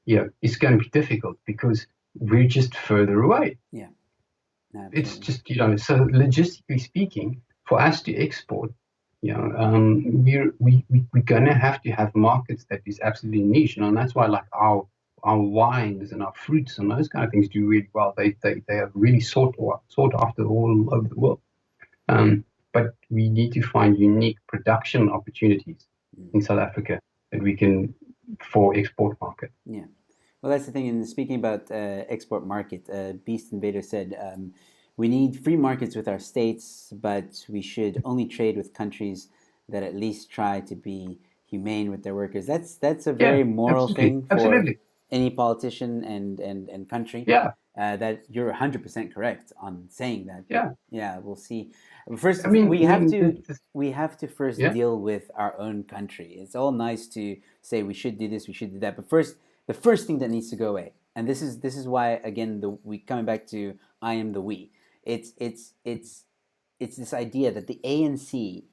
it's going to be difficult because we're just further away. Yeah. It's Absolutely. just, so logistically speaking, for us to export, we're gonna have to have markets that is absolutely niche, and that's why, like, our wines and our fruits and those kind of things do really well. They are really sought after all over the world. But we need to find unique production opportunities in South Africa that we can for export market. Yeah. Well, that's the thing. And speaking about export market, Beast Invader said we need free markets with our states, but we should only trade with countries that at least try to be humane with their workers. That's a Yeah, very moral absolutely, thing for absolutely. any politician and country. Yeah, That you're 100% correct on saying that. But yeah. yeah, we'll see. First, I mean, we I have mean, to we have to first yeah. deal with our own country. It's all nice to say we should do this, we should do that, but first, the first thing that needs to go away, and this is why again we coming back to I am the we. It's this idea that the ANC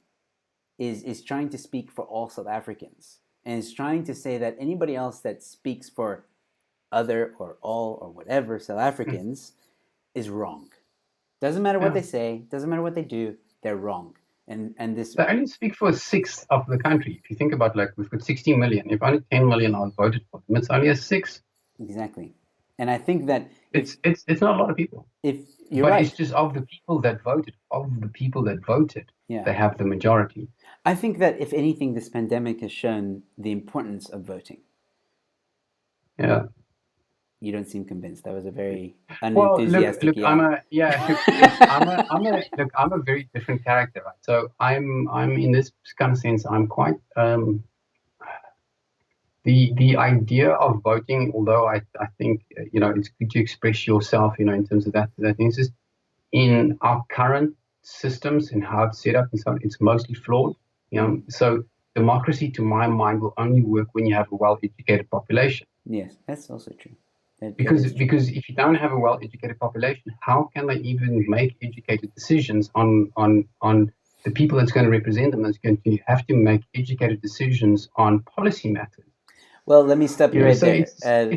is trying to speak for all South Africans and is trying to say that anybody else that speaks for other or all or whatever South Africans is wrong. Doesn't matter what Yeah. they say, doesn't matter what they do, they're wrong. And this They only speak for a sixth of the country. If you think about, like, we've got 60 million. If only 10 million are voted for them, it's only a sixth. exactly. And I think that It's not a lot of people, if you're but it's right, just of the people that voted. Of the people that voted, yeah. they have the majority. I think that if anything, this pandemic has shown the importance of voting. Yeah. You don't seem convinced. That was a very Well, unenthusiastic I'm yeah. a yeah. Look, I'm a very different character, right? So I'm in this kind of sense. I'm quite the idea of voting. Although I think it's good to express yourself. In terms of that thing. It's just in our current systems and how it's set up and so on, it's mostly flawed. So democracy, to my mind, will only work when you have a well-educated population. Yes, that's also true. That Because is true. because if you don't have a well-educated population, how can they even make educated decisions on the people that's going to represent them? That's going to have to make educated decisions on policy matters. Well, let me stop you right So there.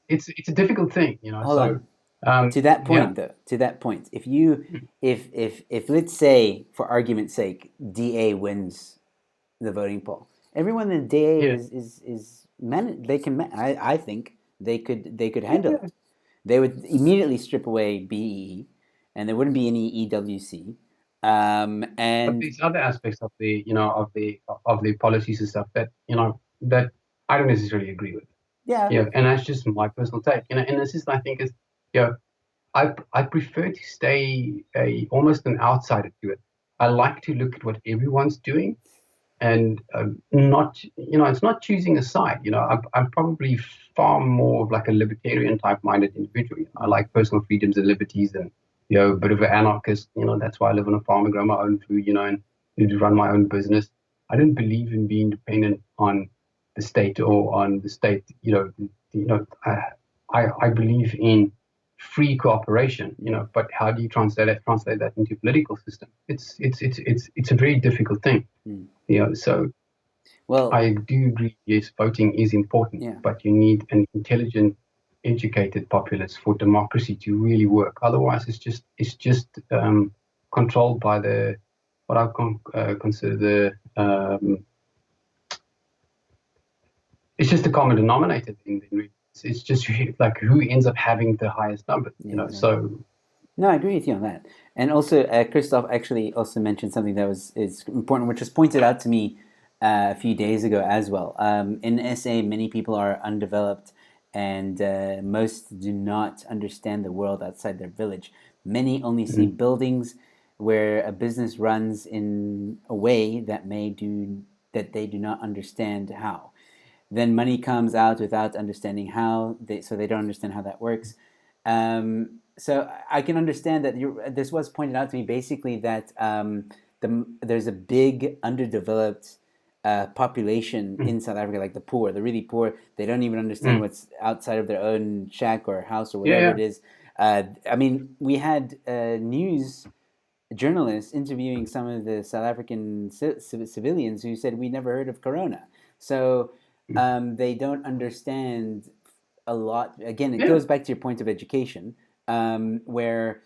it's a difficult thing. Hold So on. To that yeah, point, though, to that point, if let's say, for argument's sake, DA wins the voting poll, everyone in DA yeah, is man. They can. I think they could handle yeah. it. They would immediately strip away BEE, and there wouldn't be any EWC. But And these other aspects of the policies and stuff that I don't necessarily agree with. yeah, And that's just my personal take. And this is, I think, is, you know, I prefer to stay almost an outsider to it. I like to look at what everyone's doing and not, it's not choosing a side. I'm probably far more of like a libertarian type minded individual. I like personal freedoms and liberties and, a bit of an anarchist. That's why I live on a farm and grow my own food, and need to run my own business. I don't believe in being dependent on the state or on the state, I believe in free cooperation, but how do you translate that into a political system? It's a very difficult thing. So Well, I do agree, yes, voting is important, yeah. but you need an intelligent, educated populace for democracy to really work. Otherwise, it's just controlled by what I consider it's just the common denominator thing. It's just like who ends up having the highest number, Exactly. So. No, I agree with you on that. And also, Christoph actually also mentioned something that is important, which was pointed out to me a few days ago as well. In SA, many people are undeveloped, and most do not understand the world outside their village. Many only see buildings where a business runs in a way that they do not understand how. Then money comes out without understanding how, so they don't understand how that works. So I can understand that this was pointed out to me basically that there's a big underdeveloped population in South Africa, like the poor, the really poor. They don't even understand what's outside of their own shack or house or whatever it is. I mean, we had news journalists interviewing some of the South African civilians who said we never heard of Corona. So they don't understand a lot. Again, it goes back to your point of education, where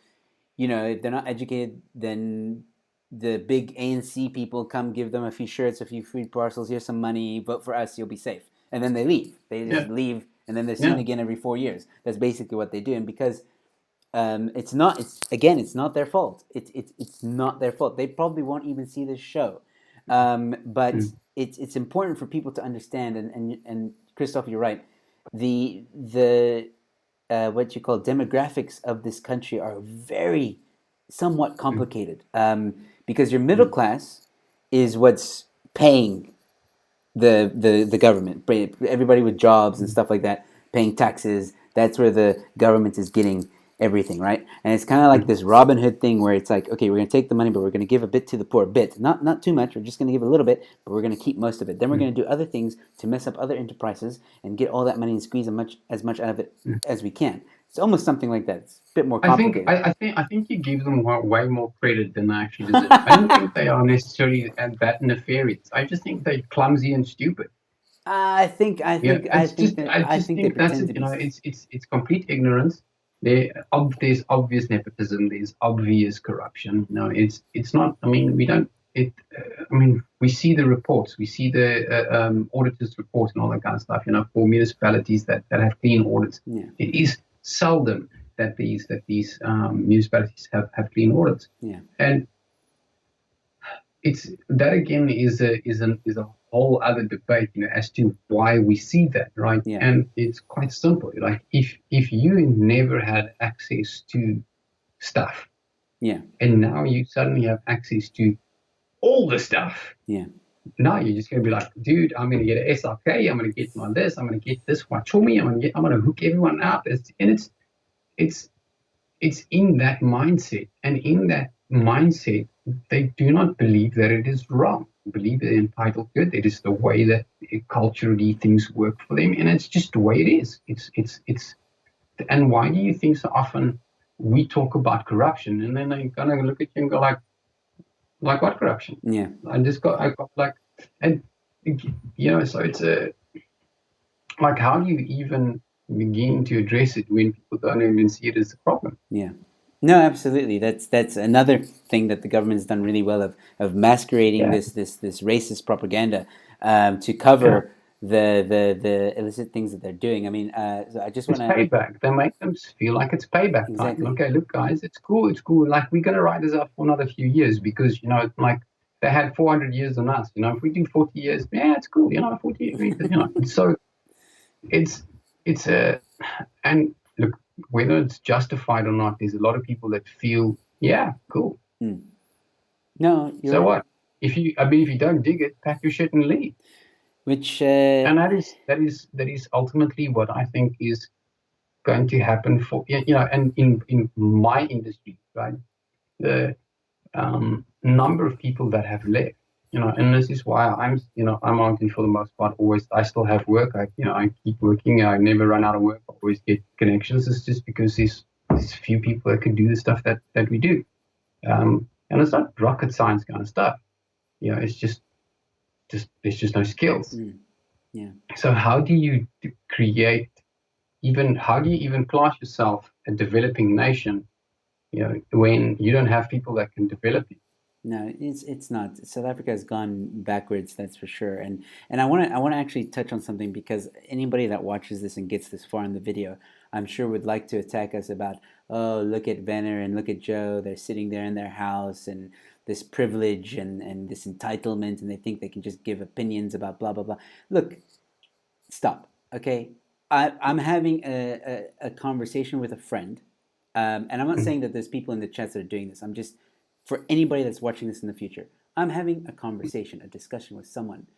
if they're not educated, then the big ANC people come give them a few shirts, a few food parcels. Here's some money. Vote for us. You'll be safe. And then they leave. They just leave, and then they're seen again every 4 years. That's basically what they do. And because it's not. It's not their fault. It's not their fault. They probably won't even see this show. But it's important for people to understand. And Christoph, you're right. The what you call demographics of this country are very somewhat complicated because your middle class is what's paying the government. Everybody with jobs and stuff like that paying taxes. That's where the government is getting everything, right? And it's kind of like this Robin Hood thing where it's like, okay, we're going to take the money, but we're going to give a bit to the poor, not too much. We're just going to give a little bit, but we're going to keep most of it. Then we're going to do other things to mess up other enterprises and get all that money and squeeze as much out of it as we can. It's almost something like that. It's a bit more complicated. I think you give them way more credit than they actually deserve. I don't think they are necessarily that nefarious. I just think they're clumsy and stupid. I think they that's pretend it. to be. It's complete ignorance. There's obvious nepotism. There's obvious corruption. It's not. I mean, we don't. We see the reports. We see the auditors' reports and all that kind of stuff. For municipalities that have clean audits, it is seldom that these municipalities have clean audits. And it's that again is a whole other debate, as to why we see that, right? And it's quite simple. Like if you never had access to stuff, and now you suddenly have access to all the stuff, now you're just gonna be like, dude, I'm gonna get an SRK, I'm gonna get my this, I'm gonna get this Wachomi, I'm gonna hook everyone up. It's in that mindset, and in that mindset, they do not believe that it is wrong. They believe they're entitled to it. It is the way that culturally things work for them, and it's just the way it is. It's. And why do you think so often we talk about corruption, and then they're gonna look at you and go like what corruption? I got like, and so it's like, how do you even begin to address it when people don't even see it as a problem? No, absolutely. That's another thing that the government's done really well of masquerading this racist propaganda to cover the illicit things that they're doing. I mean, so I just want to payback. They make them feel like it's payback time. Okay, look, guys, it's cool. Like, we're gonna ride this out for another few years because like they had 400 years on us. If we do 40 years, it's cool. 40 years. So it's and look, whether it's justified or not, there's a lot of people that feel, yeah, cool. No, you're So right. what? If you don't dig it, pack your shit and leave. Which And that is ultimately what I think is going to happen for, and in my industry, right? The number of people that have left, and this is why I'm arguing for the most part. Always, I still have work. I keep working. I never run out of work. I always get connections. It's just because there's few people that can do the stuff that we do. And it's not rocket science kind of stuff. It's just there's just no skills. Yeah. So how do you even class yourself a developing nation, when you don't have people that can develop you? No, it's not. South Africa has gone backwards, that's for sure. And I want to actually touch on something, because anybody that watches this and gets this far in the video, I'm sure would like to attack us about, oh, look at Werner and look at Joe. They're sitting there in their house, and this privilege and this entitlement, and they think they can just give opinions about blah blah blah. Look, stop. Okay, I'm having a conversation with a friend, and I'm not saying that there's people in the chats that are doing this. I'm just, for anybody that's watching this in the future, I'm having a conversation, a discussion with someone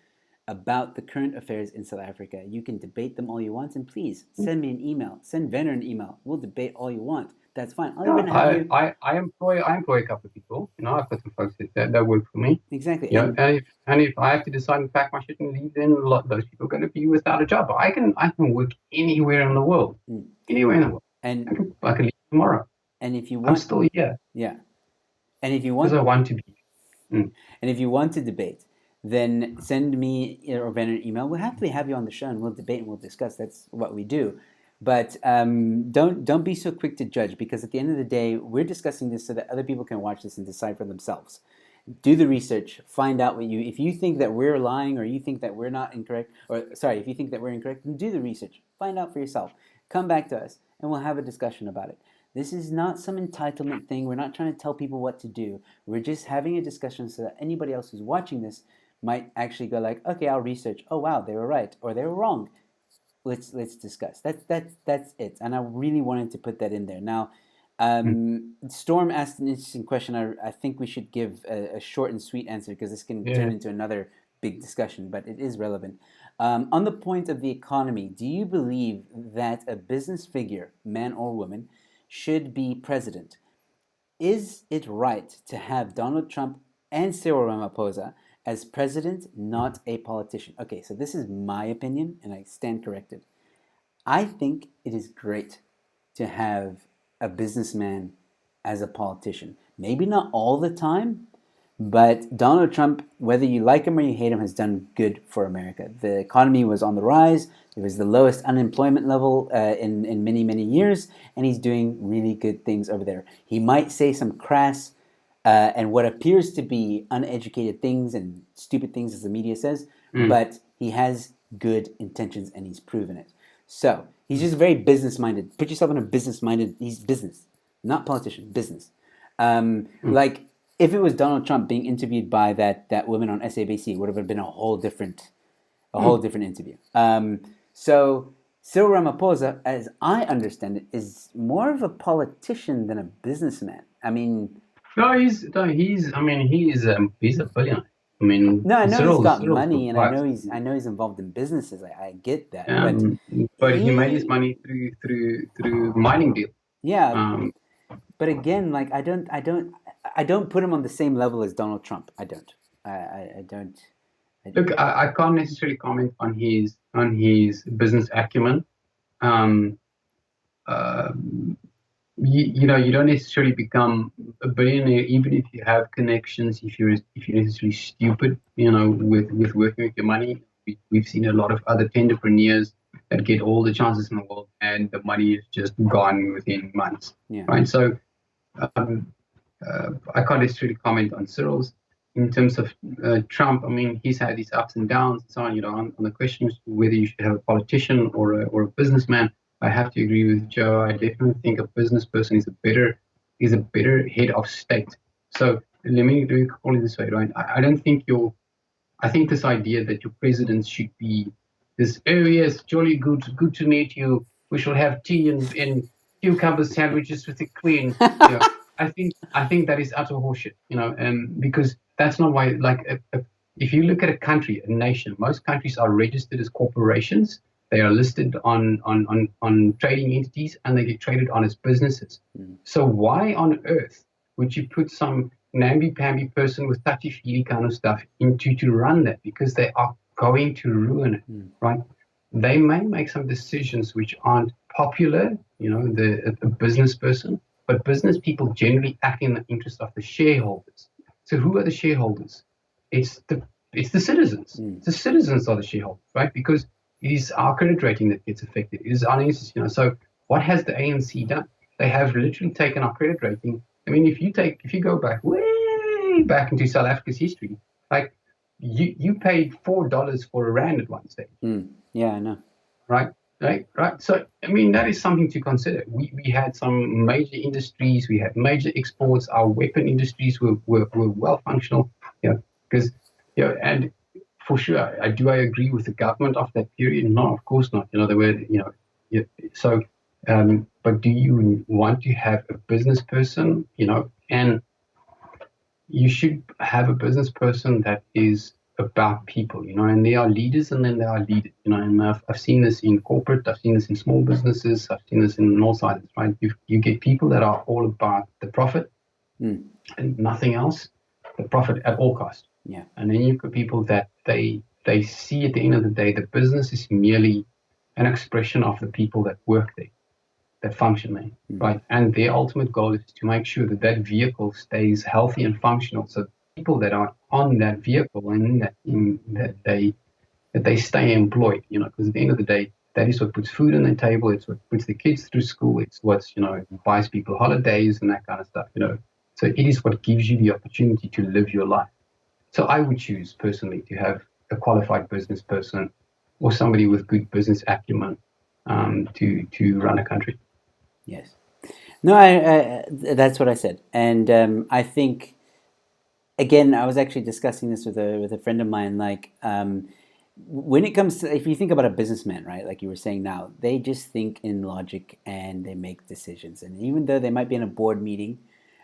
about the current affairs in South Africa. You can debate them all you want, and please send me an email. Send Werner an email. We'll debate all you want. That's fine. I'll even have you. I employ a couple of people. I've got some folks that work for me. Exactly. And if I have to decide to pack my shit and leave, then a lot of those people are going to be without a job. I can work anywhere in the world. Anywhere in the world. And I can leave tomorrow. And if you I'm want, still here. Yeah. And if you want, Because I want to be. And if you want to debate, then send me or Ben an email. We'll happily have you on the show, and we'll debate and we'll discuss. That's what we do. But don't be so quick to judge, because at the end of the day, we're discussing this so that other people can watch this and decide for themselves. Do the research. Find out if you think that we're lying, or you think that we're not incorrect, or sorry, if you think that we're incorrect, then do the research. Find out for yourself. Come back to us, and we'll have a discussion about it. This is not some entitlement thing. We're not trying to tell people what to do. We're just having a discussion so that anybody else who's watching this might actually go like, okay, I'll research. Oh wow, they were right or they were wrong. Let's discuss. That's it. And I really wanted to put that in there. Now, Storm asked an interesting question. I think we should give a short and sweet answer, because this can turn into another big discussion, but it is relevant. On the point of the economy, do you believe that a business figure, man or woman, should be president? Is it right to have Donald Trump and Cyril Ramaphosa as president, not a politician? Okay, so this is my opinion, and I stand corrected. I think it is great to have a businessman as a politician. Maybe not all the time, but Donald Trump, whether you like him or you hate him, has done good for America. The economy was on the rise. It was the lowest unemployment level in many, many years, and he's doing really good things over there. He might say some crass and what appears to be uneducated things and stupid things, as the media says, but he has good intentions, and he's proven it. So he's just very business-minded. Put yourself in a business-minded. He's business, not politician. Business. Like, if it was Donald Trump being interviewed by that woman on SABC, it would have been a whole different interview. So Cyril Ramaphosa, as I understand it, is more of a politician than a businessman. I mean, he's a billionaire. I mean, no, I know he's got Cyril's money, and I right. know he's involved in businesses. I get that, but he made his money through mining deals. Yeah, but again, like I don't put him on the same level as Donald Trump. I don't. I don't. Look, I can't necessarily comment on his business acumen. You don't necessarily become a billionaire even if you have connections. If you're necessarily stupid, with working with your money. We've seen a lot of other entrepreneurs that get all the chances in the world, and the money is just gone within months. Yeah. Right. So I can't necessarily comment on Cyril's. In terms of Trump, I mean, he's had his ups and downs and so on. On the question of whether you should have a politician or a businessman, I have to agree with Joe. I definitely think a business person is a better head of state. So let me call it this way, right? I don't think I think this idea that your president should be this, oh yes, jolly good to meet you. We shall have tea and cucumber sandwiches with the queen. I think that is utter horseshit. Because that's not why. If you look at a country, a nation, most countries are registered as corporations. They are listed on trading entities, and they get traded on as businesses. So why on earth would you put some namby-pamby person with touchy-feely kind of stuff into to run that? Because they are going to ruin it, right? They may make some decisions which aren't popular, the business person, but business people generally act in the interest of the shareholders. So who are the shareholders? It's the citizens. The citizens are the shareholders, right? Because it is our credit rating that gets affected. It is our interest, So what has the ANC done? They have literally taken our credit rating. I mean, if you go back way back into South Africa's history, like you paid $4 for a rand at one stage. Yeah, I know. Right. So, I mean, that is something to consider. We had some major industries, we had major exports, our weapon industries were well functional, because, and for sure, I agree with the government of that period? No, of course not. They were, so, but do you want to have a business person, and you should have a business person that is about people, and they are leaders, and then there are leaders, and I've seen this in corporate, I've seen this in small businesses, I've seen this in all sides, right? You get people that are all about the profit and nothing else, the profit at all costs. Yeah. And then you've got people that they see at the end of the day, the business is merely an expression of the people that work there, that function there, right? And their ultimate goal is to make sure that that vehicle stays healthy and functional. So people that are on that vehicle and that they stay employed, because at the end of the day, that is what puts food on the table. It's what puts the kids through school. It's what's, buys people holidays and that kind of stuff, So it is what gives you the opportunity to live your life. So I would choose personally to have a qualified business person or somebody with good business acumen to run a country. Yes. No, I that's what I said, and I think again, I was actually discussing this with a friend of mine. Like, when it comes to, if you think about a businessman, right? Like you were saying now, they just think in logic and they make decisions. And even though they might be in a board meeting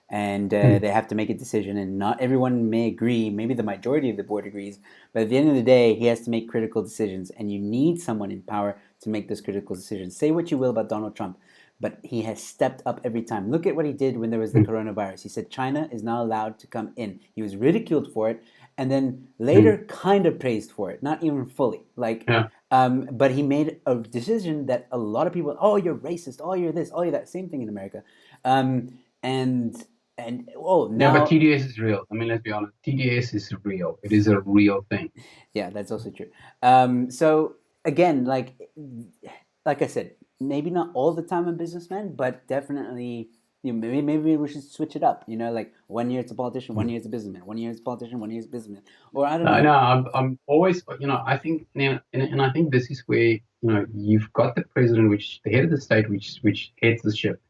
and they have to make a decision, and not everyone may agree, maybe the majority of the board agrees, but at the end of the day, he has to make critical decisions, and you need someone in power to make those critical decisions. Say what you will about Donald Trump, but he has stepped up every time. Look at what he did when there was the coronavirus. He said China is not allowed to come in. He was ridiculed for it, and then later kind of praised for it, not even fully. But he made a decision that a lot of people, oh, you're racist, oh, you're this, oh, you're that. Same thing in America, and now. Yeah, but TDS is real. I mean, let's be honest. TDS is real. It is a real thing. Yeah, that's also true. So again, like I said, maybe not all the time a businessman, but definitely, maybe we should switch it up. Like 1 year it's a politician, 1 year it's a businessman, 1 year it's a politician, 1 year it's a businessman, or I don't know. No, I'm always, I think, and I think this is where, you've got the president, which the head of the state, which heads the ship,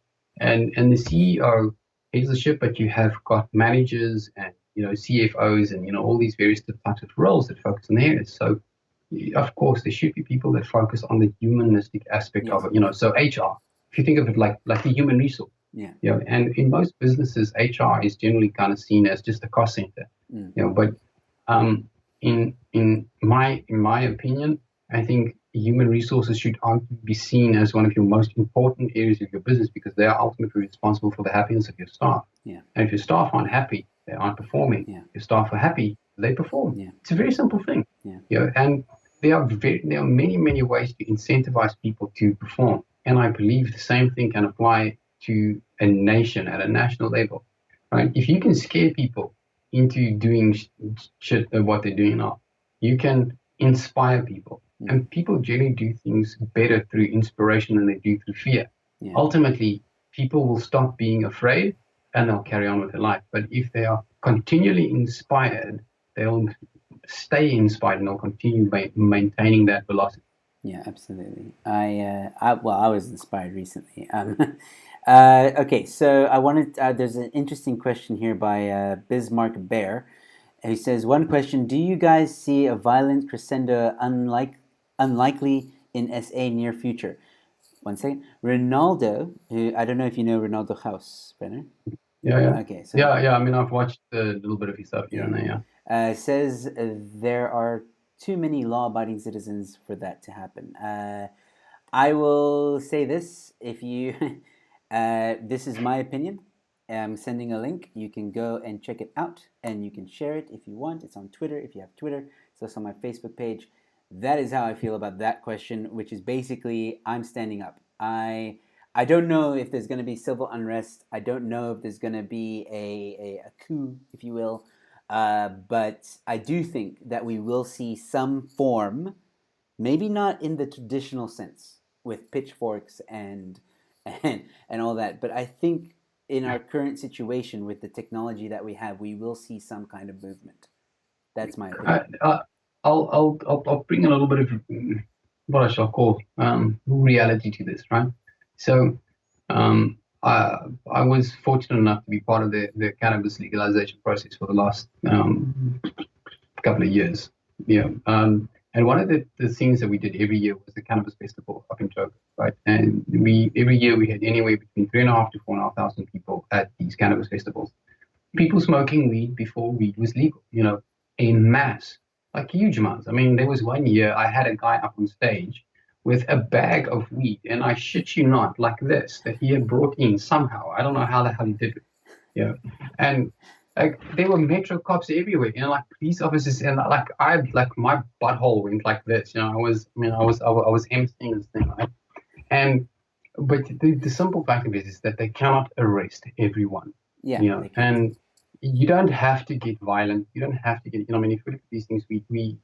and the CEO heads the ship, but you have got managers and CFOs and all these various types of roles that focus on areas. So of course there should be people that focus on the humanistic aspect of it. So HR, if you think of it like the human resource. Yeah. And in most businesses, HR is generally kind of seen as just a cost center. But in my opinion, I think human resources should be seen as one of your most important areas of your business, because they are ultimately responsible for the happiness of your staff. Yeah. And if your staff aren't happy, they aren't performing. Yeah. If your staff are happy, they perform. Yeah. It's a very simple thing. Yeah. And there are many ways to incentivize people to perform. And I believe the same thing can apply to a nation at a national level, right? If you can scare people into doing shit of what they're doing now, you can inspire people. And people generally do things better through inspiration than they do through fear. Yeah. Ultimately, people will stop being afraid and they'll carry on with their life. But if they are continually inspired, they'll stay inspired and they'll continue maintaining that velocity. Yeah, absolutely. I was inspired recently. Okay, so I wanted. There's an interesting question here by Bismarck Bear. He says, one question: do you guys see a violent crescendo unlikely in SA near future? One second. Ronaldo, who I don't know if you know Ronaldo House, Brenner. Yeah. Okay, so Yeah. I mean, I've watched a little bit of his stuff here yeah, and there. Yeah. says there are too many law-abiding citizens for that to happen. I will say this: if you, this is my opinion. I'm sending a link. You can go and check it out, and you can share it if you want. It's on Twitter if you have Twitter. So it's on my Facebook page. That is how I feel about that question, which is basically I'm standing up. I don't know if there's going to be civil unrest. I don't know if there's going to be a coup, if you will. But I do think that we will see some form, maybe not in the traditional sense with pitchforks and all that, but I think in our current situation with the technology that we have, we will see some kind of movement. That's my I, opinion. I, I'll bring a little bit of what I shall call reality to this, right? So, I was fortunate enough to be part of the cannabis legalization process for the last couple of years. Yeah. And one of the things that we did every year was the cannabis festival up in Joburg, right? And we every year we had anywhere between 3,500 to 4,500 people at these cannabis festivals. People smoking weed before weed was legal, in mass, like huge amounts. I mean, there was one year I had a guy up on stage with a bag of weed, and I shit you not, like this, that he had brought in somehow. I don't know how the hell he did it. Yeah. And like there were metro cops everywhere, like police officers, and like my butthole went like this. I was emptying this thing, right? And but the simple fact of it is that they cannot arrest everyone, Yeah, they can't. and you don't have to get violent. You don't have to get, I mean, if you look at these things, we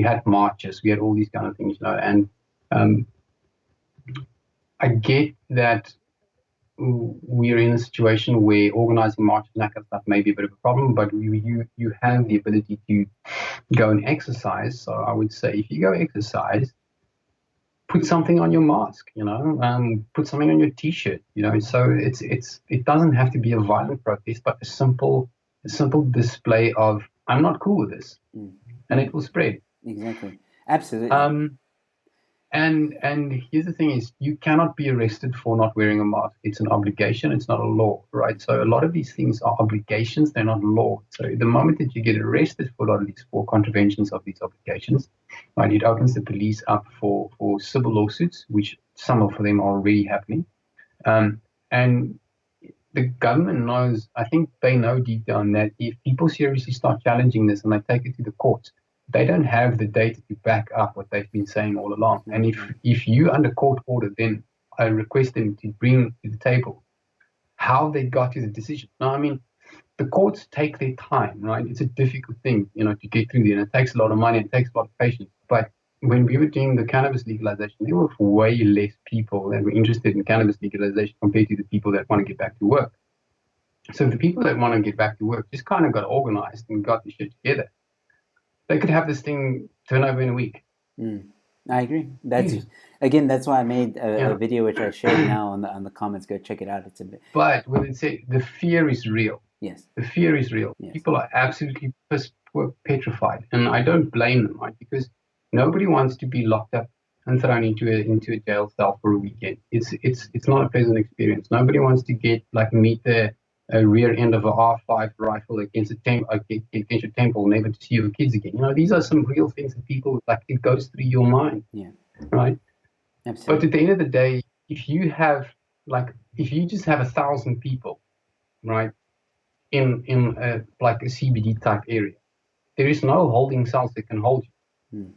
had marches, we had all these kind of things, and um, I get that we're in a situation where organizing marches and that kind of stuff may be a bit of a problem, but you have the ability to go and exercise. So I would say if you go exercise, put something on your mask, put something on your t-shirt, so it doesn't have to be a violent protest, but a simple display of I'm not cool with this, and it will spread. Exactly. Absolutely. Um, and here's the thing is you cannot be arrested for not wearing a mask. It's an obligation, it's not a law, right? So a lot of these things are obligations, they're not law. So the moment that you get arrested for a lot of these for contraventions of these obligations, right, it opens the police up for civil lawsuits, which some of them are already happening. And the government knows, I think they know deep down that if people seriously start challenging this and they take it to the courts, they don't have the data to back up what they've been saying all along. And if you under court order, then I request them to bring to the table how they got to the decision. Now, I mean, the courts take their time, right? It's a difficult thing, to get through there, and it takes a lot of money, it takes a lot of patience. But when we were doing the cannabis legalization, there were way less people that were interested in cannabis legalization compared to the people that want to get back to work. So the people that want to get back to work just kind of got organized and got the shit together. They could have this thing turn over in a week. I agree. That's why I made a video which I shared now on the comments. Go check it out. It's a bit. But when it say the fear is real. Yes. The fear is real. Yes. People are absolutely petrified, and I don't blame them, right? Because nobody wants to be locked up and thrown into a jail cell for a weekend. It's not a pleasant experience. Nobody wants to meet the rear end of a R5 rifle against your temple, never to see your kids again. These are some real things that people it goes through your mind. Yeah. Right. Absolutely. But at the end of the day, if you just have 1,000 people, right, in a CBD type area, there is no holding cells that can hold you.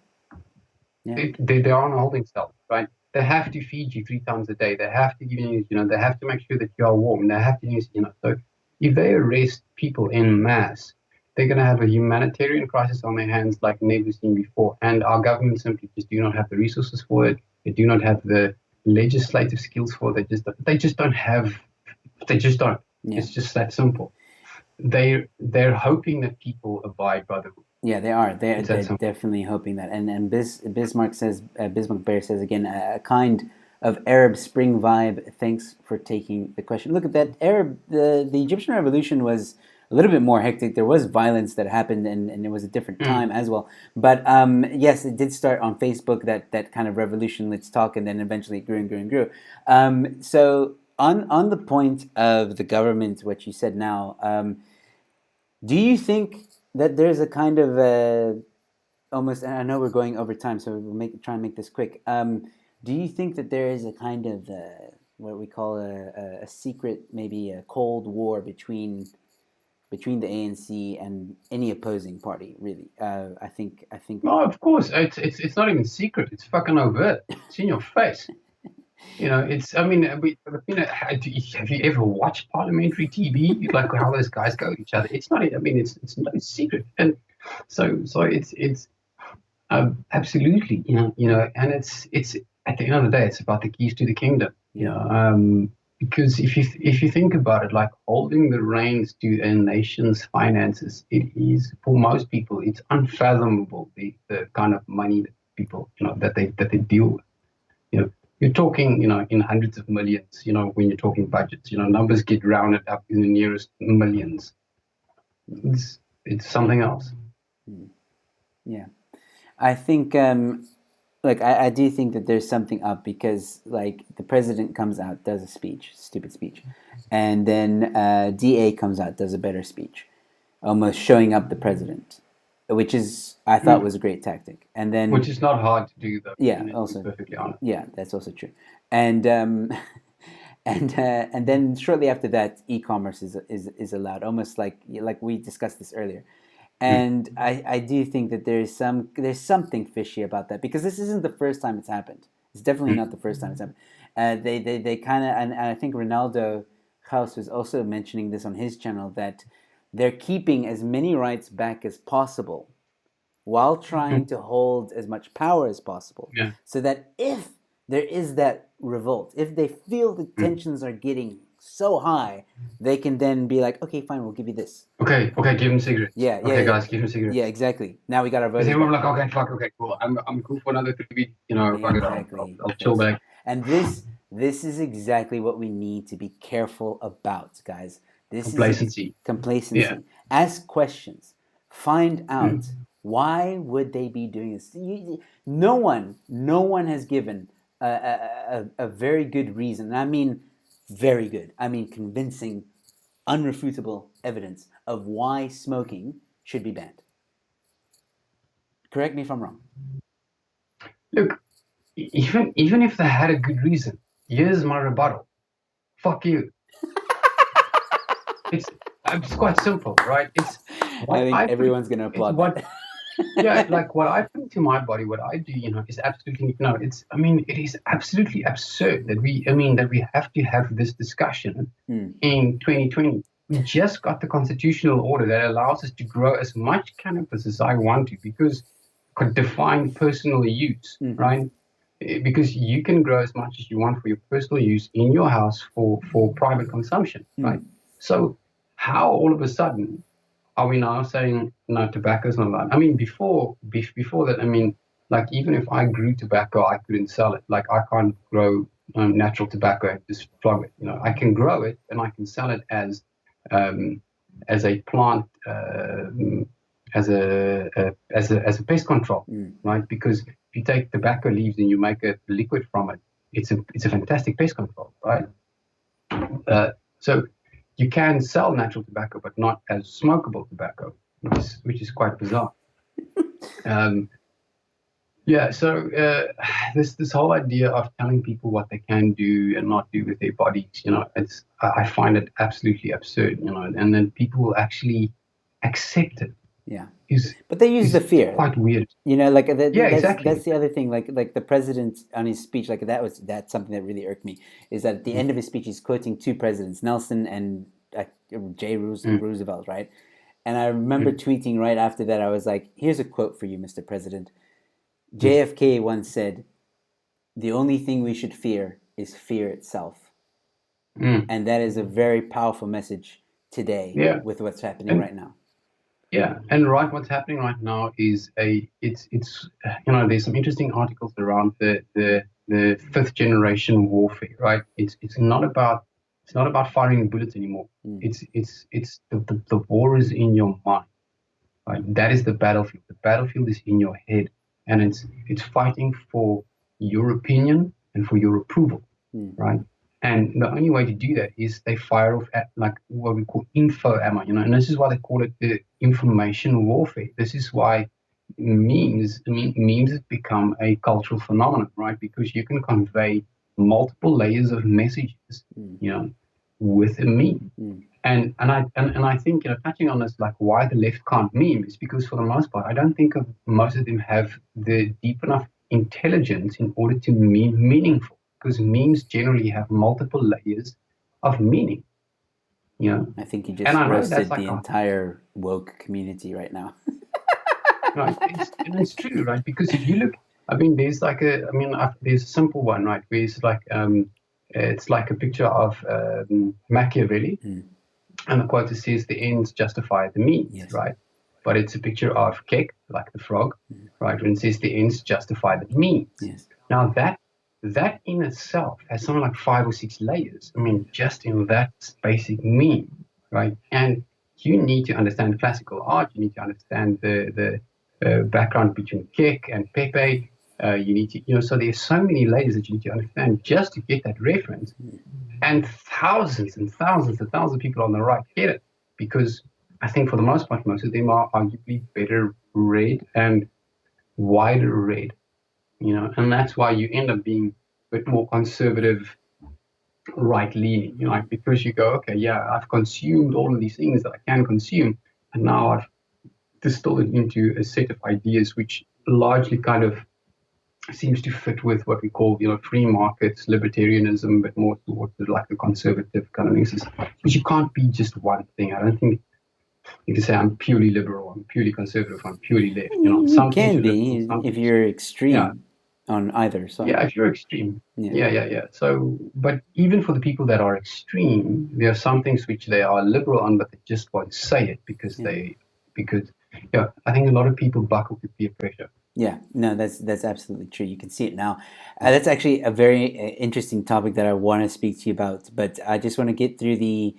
Yeah. There are no holding cells, right? They have to feed you 3 times a day. They have to give you, they have to make sure that you are warm. They have to use, so if they arrest people in mass, they're going to have a humanitarian crisis on their hands like never seen before. And our government simply just do not have the resources for it. They do not have the legislative skills for it. They just don't. Yeah. It's just that simple. They're hoping that people abide by the rules. Yeah, they are. They're definitely hoping that. And Bismarck Bear says again, a kind of Arab Spring vibe. Thanks for taking the question. Look at that. The Egyptian Revolution was little bit more hectic. There was violence that happened, and it was a different time as well. But yes, it did start on Facebook, that kind of revolution, let's talk, and then eventually it grew and grew and grew. So on the point of the government, what you said now, do you think that there's a kind of almost, and I know we're going over time, so we'll try and make this quick. Do you think that there is a kind of what we call a secret, maybe a cold war between the ANC and any opposing party? Really, I think. No, of course, it's not even secret. It's fucking overt. It's in your face. It's. I mean, have you ever watched parliamentary TV? Like how those guys go at each other. It's not. I mean, it's not a secret, and so it's absolutely, and it's at the end of the day, it's about the keys to the kingdom. Because if you think about it, like holding the reins to a nation's finances, it is, for most people, it's unfathomable the kind of money that people that they deal with. You're talking in hundreds of millions. When you're talking budgets, numbers get rounded up in the nearest millions. It's something else. Yeah, I think. I do think that there's something up, because like the president comes out, does a speech, stupid speech, and then DA comes out, does a better speech, almost showing up the president, which is, I thought, was a great tactic. And then, which is not hard to do, though. Yeah, also, to be perfectly honest. Yeah, that's also true. And and then shortly after that, e-commerce is allowed, almost like we discussed this earlier. And I do think that there's something fishy about that, because this isn't the first time it's happened. It's definitely not the first time it's happened. They kind of, and I think Ronaldo House was also mentioning this on his channel, that they're keeping as many rights back as possible while trying to hold as much power as possible. Yeah. So that if there is that revolt, if they feel the tensions are getting so high, they can then be like, okay, fine, we'll give you this. Okay, give him cigarettes. Yeah, guys, give him cigarettes. Yeah, exactly. Now we got our vote. Because everyone like, okay, fuck, okay, cool. I'm cool for another 3 weeks. Fuck Exactly. it, I'll chill back. And this is exactly what we need to be careful about, guys. This Complacency. is complacency. Yeah. Ask questions. Find out why would they be doing this. No one has given a very good reason. And I mean very good. I mean convincing, unrefutable evidence of why smoking should be banned. Correct me if I'm wrong. Look, even if they had a good reason, here's my rebuttal. Fuck you. It's quite simple, right? I think everyone's going to applaud that. Yeah, like what I put into my body, what I do, is absolutely, it is absolutely absurd that we have to have this discussion in 2020. We just got the constitutional order that allows us to grow as much cannabis as I want to, because could define personal use, right? Because you can grow as much as you want for your personal use in your house for private consumption, right? So how all of a sudden are we now saying no, tobacco is not allowed? I mean, before that, like even if I grew tobacco, I couldn't sell it. Like I can't grow natural tobacco and just flog it. I can grow it and I can sell it as a plant, as a pest control, right? Because if you take tobacco leaves and you make a liquid from it, it's a fantastic pest control, right? So you can sell natural tobacco, but not as smokable tobacco, which is quite bizarre. So this whole idea of telling people what they can do and not do with their bodies, I find it absolutely absurd, and then people will actually accept it. Yeah, but they use the fear. Quite weird. Exactly. That's the other thing. Like the president on his speech, that's something that really irked me. Is that at the end of his speech, he's quoting two presidents, Nelson and J. Roosevelt, right? And I remember tweeting right after that. I was like, "Here's a quote for you, Mr. President. JFK once said, 'The only thing we should fear is fear itself,' and that is a very powerful message today with what's happening right now." Yeah, and what's happening right now is it's there's some interesting articles around the fifth generation warfare, right? It's not about It's not about firing bullets anymore. Mm. It's the war is in your mind. Right? That is the battlefield. The battlefield is in your head, and it's fighting for your opinion and for your approval, right? And the only way to do that is they fire off at like what we call info ammo, and this is why they call it the information warfare. This is why memes have become a cultural phenomenon, right? Because you can convey multiple layers of messages, with a meme. And I think, touching on this, like why the left can't meme is because for the most part, I don't think most of them have the deep enough intelligence in order to meme meaningful, because memes generally have multiple layers of meaning. I think you And just I know roasted that's like the entire woke community right now. right. It's true, right? Because if you look, there's like there's a simple one, right? Where it's like a picture of Machiavelli. And the quote says, the ends justify the means, Yes. right? But it's a picture of Kek, like the frog, right? When it says the ends justify the means. Yes. Now that in itself has something like 5 or 6 layers. Just in that basic meme, right? And you need to understand classical art. You need to understand the background between Kek and Pepe. You need to, so there's so many layers that you need to understand just to get that reference. And thousands and thousands and thousands of people on the right get it, because I think for the most part, most of them are arguably better read and wider read, and that's why you end up being a bit more conservative, right-leaning, because you go, okay, yeah, I've consumed all of these things that I can consume, and now I've distilled it into a set of ideas which largely kind of seems to fit with what we call, free markets, libertarianism, but more towards like the conservative kind of things. But you can't be just one thing. I don't think you can say I'm purely liberal, I'm purely conservative, I'm purely left. You can be if you're extreme on either side. Yeah, if you're extreme. Yeah. So, but even for the people that are extreme, there are some things which they are liberal on, but they just won't say it because I think a lot of people buckle to peer pressure. Yeah, no, that's absolutely true. You can see it now. That's actually a very interesting topic that I want to speak to you about. But I just want to get through the.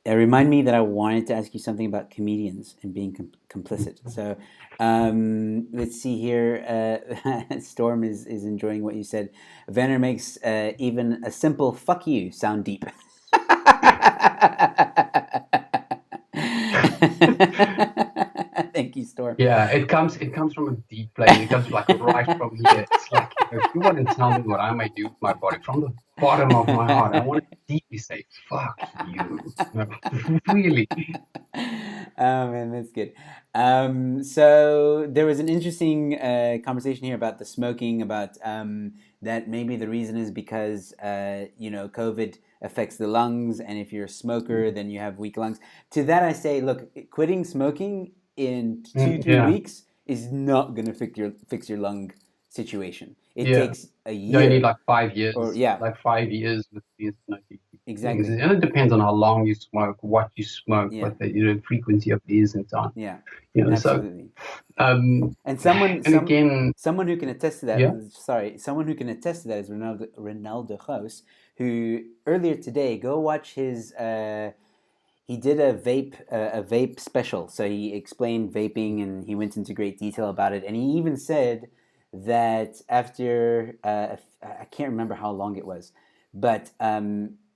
Remind me that I wanted to ask you something about comedians and being complicit. So let's see here. Storm is enjoying what you said. Werner makes even a simple "fuck you" sound deep. Thank you, Storm. Yeah, it comes from a deep place. It comes like right from here. It's like, if you want to tell me what I might do with my body, from the bottom of my heart, I want to deeply say, "Fuck you." Really. Oh man, that's good. So there was an interesting conversation here about the smoking, about that maybe the reason is because COVID affects the lungs, and if you're a smoker, then you have weak lungs. To that I say, look, quitting smoking in 2-3 weeks is not going to fix your lung situation. It takes a year. You need like 5 years. Or, like 5 years with these exactly things. And it depends on how long you smoke, what you smoke, what the frequency of it is, and so on. Yeah, absolutely. And someone who can attest to that. Yeah? Someone who can attest to that is Ronaldo Gauss, who earlier today, go watch his. He did a vape special. So he explained vaping and he went into great detail about it. And he even said that after I can't remember how long it was, but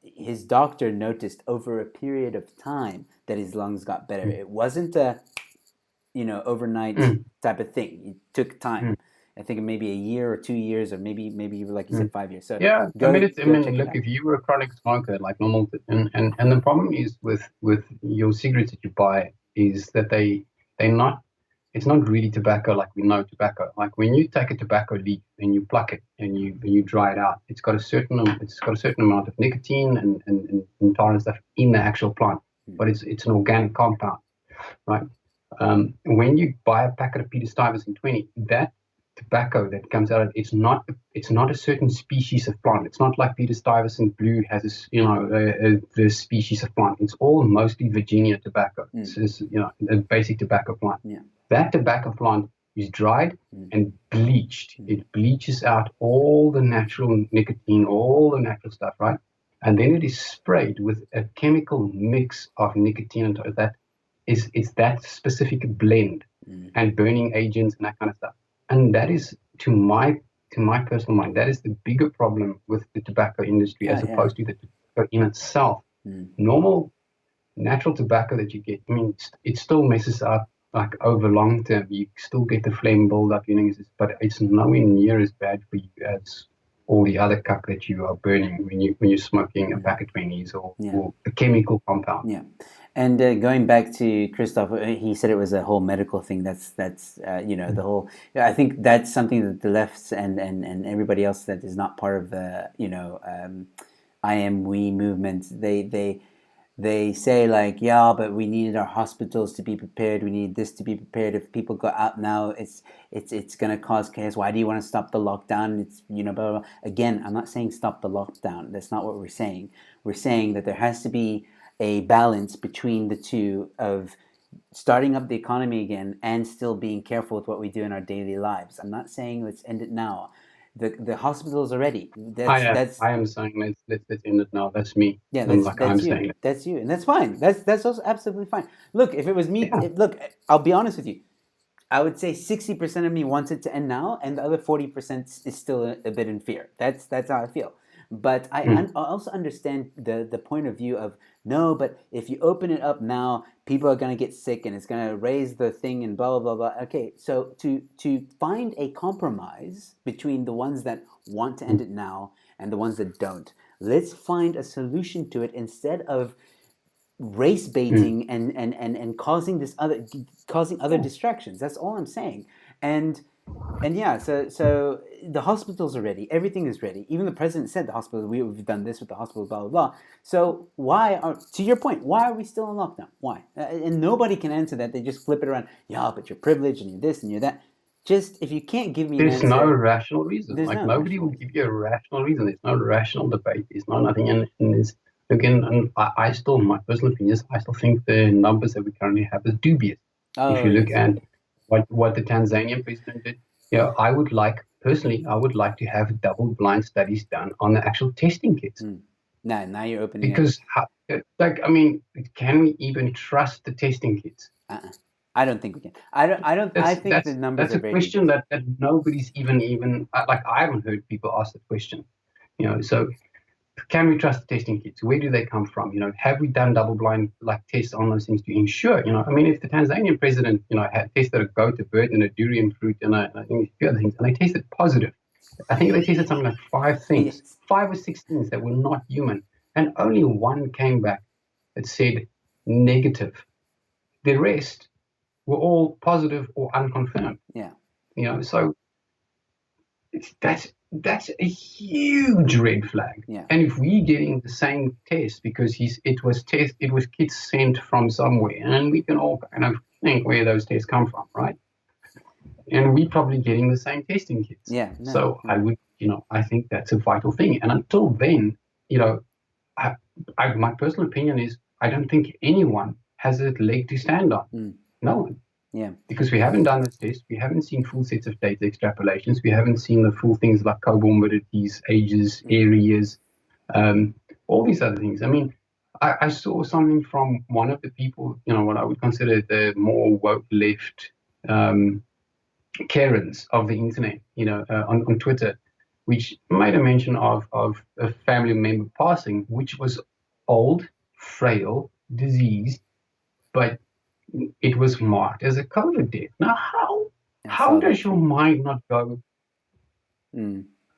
his doctor noticed over a period of time that his lungs got better. It wasn't a overnight type of thing. It took time. I think maybe a year or 2 years, or maybe like you said, 5 years. So yeah, look, if you were a chronic smoker, like normal, and the problem is with your cigarettes that you buy is that it's not really tobacco like we know tobacco. Like when you take a tobacco leaf and you pluck it and you dry it out, it's got a certain amount of nicotine and tar and stuff in the actual plant, but it's an organic compound, right? When you buy a packet of Peter Stuyvesant 20, that tobacco that comes out of it, it's not a certain species of plant. It's not like Peter Stuyvesant Blue has the species of plant. It's all mostly Virginia tobacco. It's a basic tobacco plant. Yeah. That tobacco plant is dried and bleached. It bleaches out all the natural nicotine, all the natural stuff, right? and then it is sprayed with a chemical mix of nicotine and that it's that specific blend and burning agents and that kind of stuff. And that is, to my personal mind, that is the bigger problem with the tobacco industry as opposed to the tobacco in itself. Normal natural tobacco that you get, I mean, it still messes up like over long term. You still get the flame build-up, but it's nowhere near as bad for you as all the other cuck that you are burning when you're smoking a pack of 20s or a chemical compound. Yeah. And going back to Christoph, he said it was a whole medical thing. That's the whole. I think that's something that the lefts and everybody else that is not part of the I am we movement. They say like, yeah, but we needed our hospitals to be prepared. We need this to be prepared. If people go out now, it's going to cause chaos. Why do you want to stop the lockdown? It's blah, blah, blah. Again, I'm not saying stop the lockdown. That's not what we're saying. We're saying that there has to be a balance between the two of starting up the economy again and still being careful with what we do in our daily lives. I'm not saying let's end it now. The hospitals are ready. I am saying let's end it now. That's me. Yeah, I'm you. saying it. That's you, and that's fine. That's also absolutely fine. Look, if it was me, look, I'll be honest with you. I would say 60% of me wants it to end now, and the other 40% is still a bit in fear. That's how I feel. But I also understand the point of view of no, but if you open it up now, people are going to get sick, and it's going to raise the thing, and blah blah blah blah. Okay, so to find a compromise between the ones that want to end it now and the ones that don't, let's find a solution to it instead of race baiting and causing other distractions. That's all I'm saying. And yeah, so the hospitals are ready. Everything is ready. Even the president said the hospital. We've done this with the hospital. Blah blah blah. So to your point, why are we still in lockdown? Why? And nobody can answer that. They just flip it around. Yeah, but you're privileged and you're this and you're that. Just if you can't give me an answer, there's no rational reason. Nobody will give you a rational reason. There's no rational debate. There's no nothing. And there's again, and I still, my personal opinion is, I still think the numbers that we currently have is dubious. If you look at what the Tanzanian president did, I would like to have double-blind studies done on the actual testing kits. Now you're opening because, can we even trust the testing kits? I don't think we can. I think the numbers that's are very a question dubious. that nobody's even like. I haven't heard people ask the question. So can we trust the testing kits? Where do they come from? Have we done double-blind tests on those things to ensure? I mean, if the Tanzanian president, had tested a goat, a bird, and a durian fruit, and I think a few other things, and they tested positive. I think they tested something like 5 things, Yes. 5 or 6 things that were not human, and only one came back that said negative. The rest were all positive or unconfirmed. Yeah. So that's a huge red flag. Yeah. And if we're getting the same test because it was kits sent from somewhere, and we can all kind of think where those tests come from, right? And we're probably getting the same testing kits. Yeah. So I think that's a vital thing. And until then, my personal opinion is I don't think anyone has a leg to stand on. No one. Yeah. Because we haven't done this test, we haven't seen full sets of data extrapolations, we haven't seen the full things like comorbidities, ages, areas, all these other things. I mean, I saw something from one of the people, what I would consider the more woke left Karens of the internet, on Twitter, which made a mention of a family member passing, which was old, frail, diseased, but it was marked as a COVID death. Now, how does your mind not go,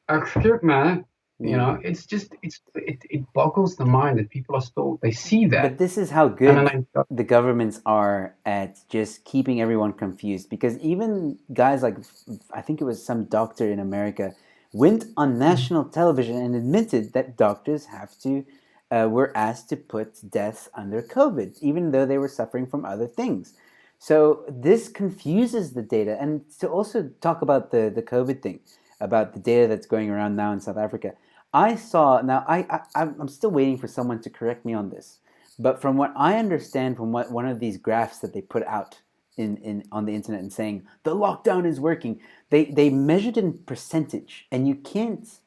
excuse me? It's just it boggles the mind that people are still, they see that. But this is how good the governments are at just keeping everyone confused. Because even guys like, I think it was some doctor in America, went on national television and admitted that doctors were asked to put deaths under COVID, even though they were suffering from other things. So this confuses the data. And to also talk about the COVID thing, about the data that's going around now in South Africa, I'm still waiting for someone to correct me on this. But from what I understand from one of these graphs that they put out on the internet and saying the lockdown is working, they measured in percentage, and you can't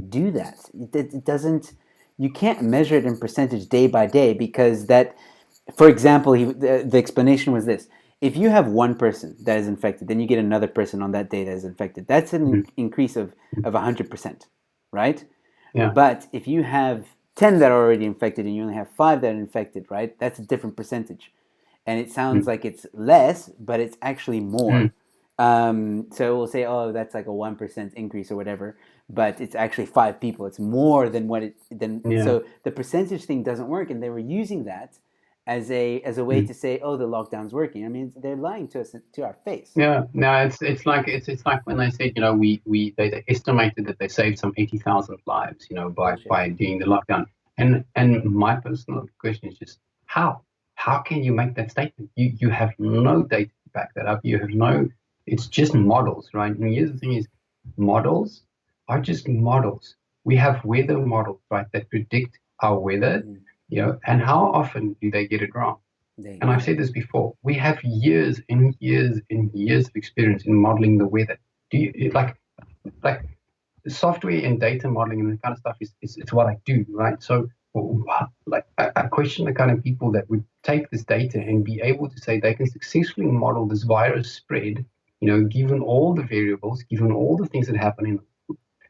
do that. It doesn't. you can't measure it in percentage day by day because that, for example, the explanation was this. If you have one person that is infected, then you get another person on that day that is infected. That's an increase of 100%, right? Yeah. But if you have 10 that are already infected and you only have 5 that are infected, right? That's a different percentage. And it sounds like it's less, but it's actually more. So we'll say, oh, that's like a 1% increase or whatever, but it's actually 5 people. It's more than what it then. Yeah. So the percentage thing doesn't work, and they were using that as a way to say, oh, the lockdown's working. I mean, they're lying to us, to our face. Yeah, no, it's like when they said, they estimated that they saved some 80,000 lives, by doing the lockdown. And my personal question is just how can you make that statement? You have no data to back that up. You have no. It's just models, right? And here's the thing: is models are just models. We have weather models, right, that predict our weather, and how often do they get it wrong? And I've said this before, we have years and years and years of experience in modeling the weather. Do you like software and data modeling and that kind of stuff it's what I do, right? So like I question the kind of people that would take this data and be able to say they can successfully model this virus spread, given all the variables, given all the things that happen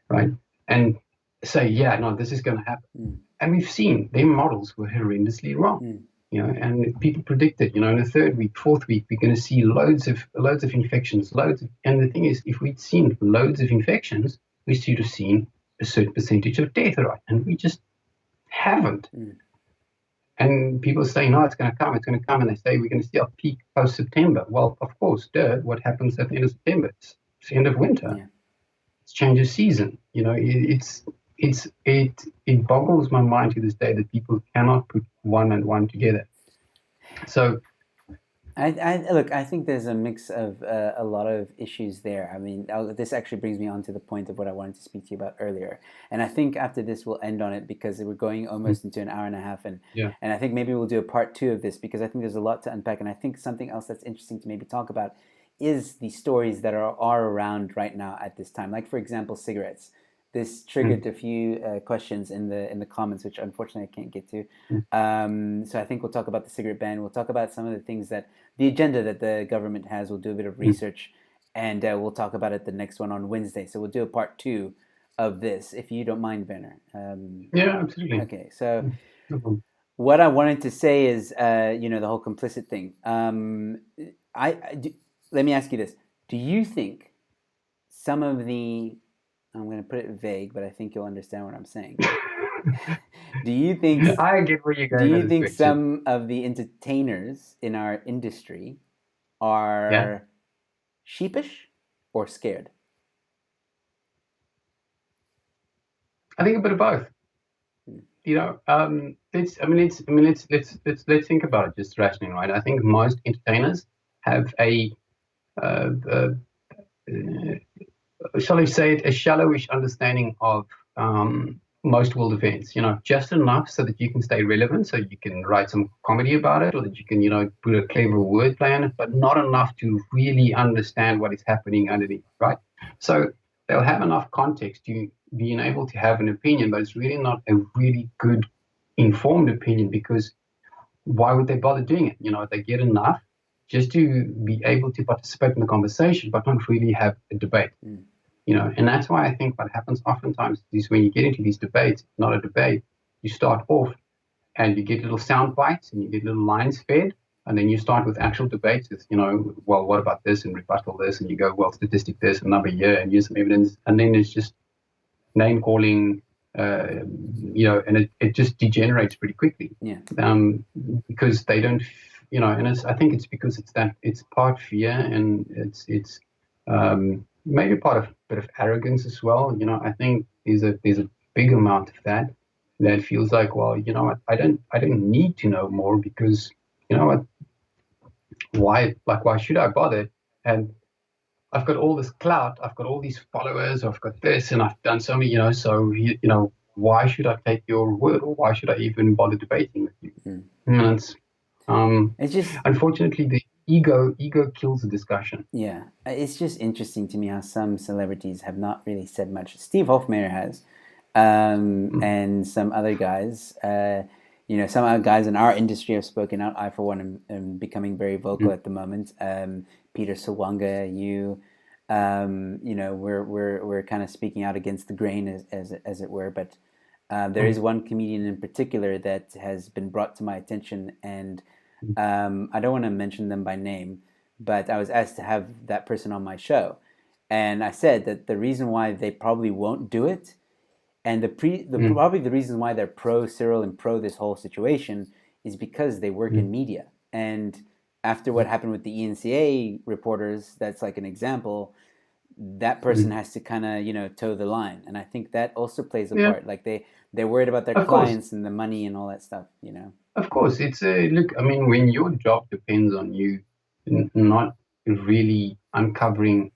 right? And say, yeah, no, this is going to happen. And we've seen their models were horrendously wrong. And people predicted, in the third week, fourth week, we're going to see loads of infections, and the thing is, if we'd seen loads of infections, we should have seen a certain percentage of death, right? And we just haven't. And people say, no, it's going to come, and they say we're going to see a peak post-September. Well, of course, what happens at the end of September? It's the end of winter. Yeah. It's change of season. It boggles my mind to this day that people cannot put one and one together. So, I think there's a mix of a lot of issues there. I mean, this actually brings me on to the point of what I wanted to speak to you about earlier. And I think after this we'll end on it because we're going almost into an hour and a half, and I think maybe we'll do a part 2 of this because I think there's a lot to unpack. And I think something else that's interesting to maybe talk about is the stories that are around right now at this time. Like, for example, cigarettes. This triggered a few questions in the comments, which unfortunately I can't get to. So I think we'll talk about the cigarette ban. We'll talk about some of the things the agenda that the government has. We'll do a bit of research, and we'll talk about it the next one on Wednesday. So we'll do a part 2 of this, if you don't mind, Werner. Yeah, absolutely. Okay, so what I wanted to say is, the whole complicit thing. Let me ask you this: do you think some of the I'm going to put it vague, but I think you'll understand what I'm saying. Do you think? I get where you're going. Do you think some of the entertainers in our industry are sheepish or scared? I think a bit of both. Let's think about it just rationally, right? I think most entertainers have shall I say it, a shallowish understanding of most world events, just enough so that you can stay relevant, so you can write some comedy about it, or that you can, put a clever wordplay on it, but not enough to really understand what is happening underneath, right? So they'll have enough context to being able to have an opinion, but it's really not a really good informed opinion, because why would they bother doing it? They get enough just to be able to participate in the conversation, but not really have a debate. And that's why I think what happens oftentimes is when you get into these debates, not a debate, you start off and you get little sound bites and you get little lines fed, and then you start with actual debates with, well, what about this and rebuttal this, and you go, well, statistic this, and number here, and use some evidence, and then it's just name calling, and it just degenerates pretty quickly. Because they don't, and I think it's because it's part fear, and it's maybe part of a bit of arrogance as well. I think there's a big amount of that feels like, well, I don't need to know more, because why should I bother? And I've got all this clout, I've got all these followers, I've got this, and I've done so many, so why should I take your word, or why should I even bother debating with you? And it's just, unfortunately, the ego kills the discussion. Yeah, it's just interesting to me how some celebrities have not really said much. Steve Hofmeyr has, Mm. and some other guys. Some other guys in our industry have spoken out. I, for one, am becoming very vocal Mm. at the moment. Peter Sawanga, we're kind of speaking out against the grain, as it were. But there is Mm. one comedian in particular that has been brought to my attention, and Mm. I don't want to mention them by name, but I was asked to have that person on my show, and I said that the reason why they probably won't do it, and Mm. probably the reason why they're pro Cyril and pro this whole situation, is because they work in Mm. media. And after what happened with the ENCA reporters, that's like an example. That person Mm. has to kind of toe the line, and I think that also plays a Yeah, part. Like they're worried about their of course. clients and the money and all that stuff. Of course, it's a look. I mean, when your job depends on you not really uncovering,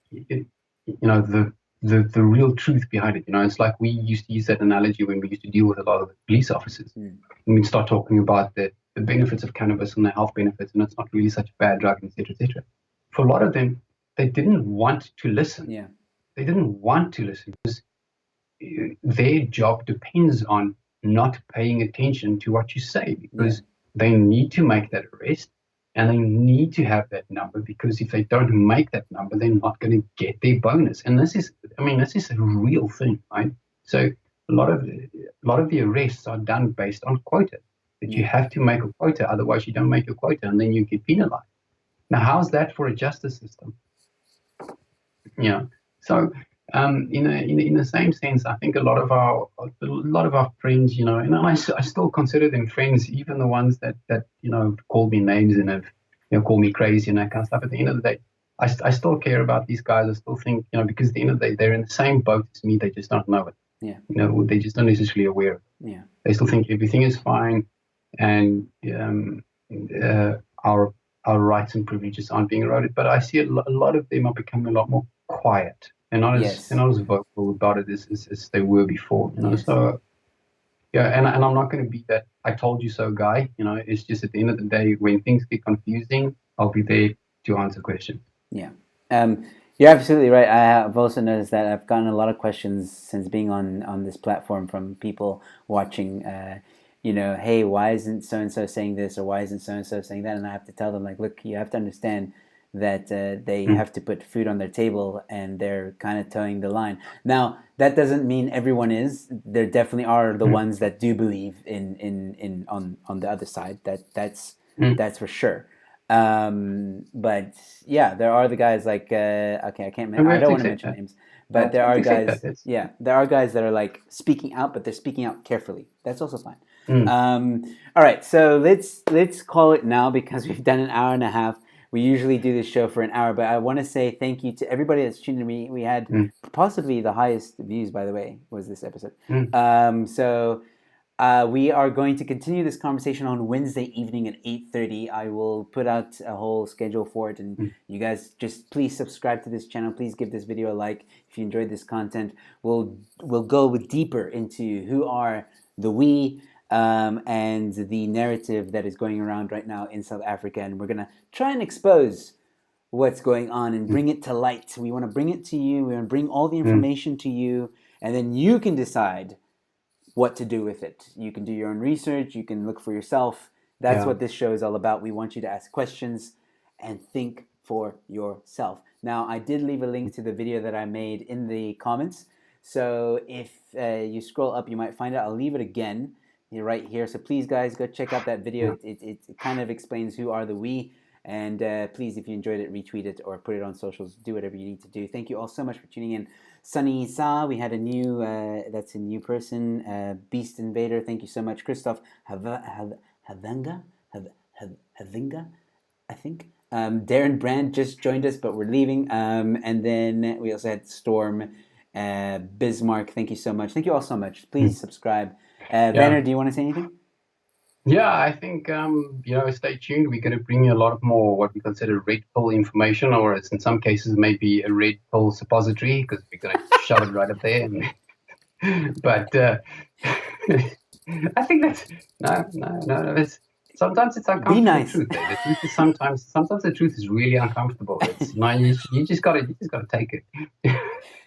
the real truth behind it. It's like we used to use that analogy when we used to deal with a lot of the police officers. Mm. And we'd start talking about the benefits of cannabis and the health benefits, and it's not really such a bad drug, etc., etc. For a lot of them, they didn't want to listen. Yeah. They didn't want to listen because their job depends on not paying attention to what you say Yeah. because they need to make that arrest and they need to have that number because if they don't make that number, they're not going to get their bonus. And this is a real thing, right? So a lot of the arrests are done based on quota. That you Yeah. have to make a quota, otherwise you don't make your quota, and then you get penalized. Now, how's that for a justice system? Yeah. So, in the same sense, I think a lot of our friends, and I still consider them friends, even the ones that call me names and have call me crazy and that kind of stuff. At the end of the day, I still care about these guys. I still think because at the end of the day, they're in the same boat as me. They just don't know it. Yeah. They just not necessarily aware of it. Yeah. They still think everything is fine, and our rights and privileges aren't being eroded. But I see a lot of them are becoming a lot more quiet and not as Yes. and not as vocal about it as they were before. Yes. So yeah, and I'm not going to be that "I told you so" guy. It's just at the end of the day, when things get confusing, I'll be there to answer questions. Yeah. You're absolutely right. I have also noticed that I've gotten a lot of questions since being on this platform from people watching. Hey, why isn't so and so saying this, or why isn't so and so saying that? And I have to tell them, like, look, you have to understand that they Mm. have to put food on their table, and they're kind of towing the line. Now, that doesn't mean everyone is. There definitely are the Mm. ones that do believe in on the other side. Mm. That's for sure. But yeah, there are the guys like okay, And we I have don't to want to accept mention that. names, but there We have are to accept that. guys. Yeah, there are guys that are like speaking out, but they're speaking out carefully. That's also fine. Mm. All right, so let's call it now because we've done an hour and a half. We usually do this show for an hour, but I want to say thank you to everybody that's tuned in. We had Mm. possibly the highest views, by the way, was this episode. Mm. So we are going to continue this conversation on Wednesday evening at 8:30. I will put out a whole schedule for it, and Mm. you guys just please subscribe to this channel. Please give this video a like if you enjoyed this content. We'll go deeper into who are the we and the narrative that is going around right now in South Africa, and we're gonna try and expose what's going on and bring it to light. We want to bring it to you. We want to bring all the Mm. information to you, and then you can decide what to do with it. You can do your own research, you can look for yourself. That's Yeah. what this show is all about. We want you to ask questions and think for yourself. Now, I did leave a link to the video that I made in the comments. So if you scroll up, you might find it. I'll leave it again right here. So please, guys, go check out that video. Yeah. It kind of explains who are the we. And please, if you enjoyed it, retweet it or put it on socials. Do whatever you need to do. Thank you all so much for tuning in. Sunny Sa, we had a new, that's a new person. Beast Invader, thank you so much. Christoph Havinga, I think. Darren Brand just joined us, but we're leaving. And then we also had Storm, Bismarck, thank you so much. Thank you all so much. Please subscribe. Werner, do you want to say anything? Yeah, I think stay tuned. We're going to bring you a lot more what we consider red pill information, or as in some cases maybe a red pill suppository, because we're going to shove it right up there. But I think that's no. Sometimes it's uncomfortable. Be nice. Truth. The truth is sometimes the truth is really uncomfortable. It's you just gotta take it.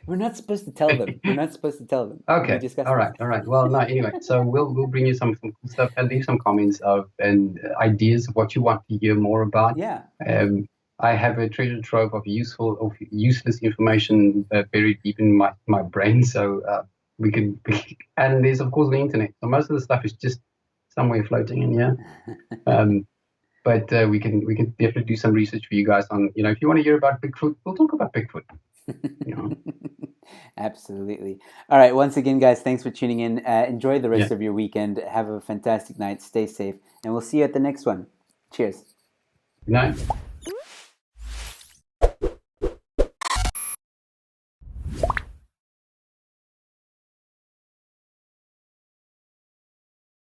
We're not supposed to tell them. We're not supposed to tell them. We Okay. discussed All this. right. All right. Well, no. Anyway, so we'll bring you some cool stuff and leave some comments of and ideas of what you want to hear more about. Yeah. Um, I have a treasure trove of useful of useless information buried deep in my brain. So we can, and there's of course the internet. So most of the stuff is just somewhere floating in here. But we can definitely do some research for you guys on, if you want to hear about Bigfoot, we'll talk about Bigfoot. You know. Absolutely. All right. Once again, guys, thanks for tuning in. Enjoy the rest Yeah. of your weekend. Have a fantastic night. Stay safe. And we'll see you at the next one. Cheers. Good night.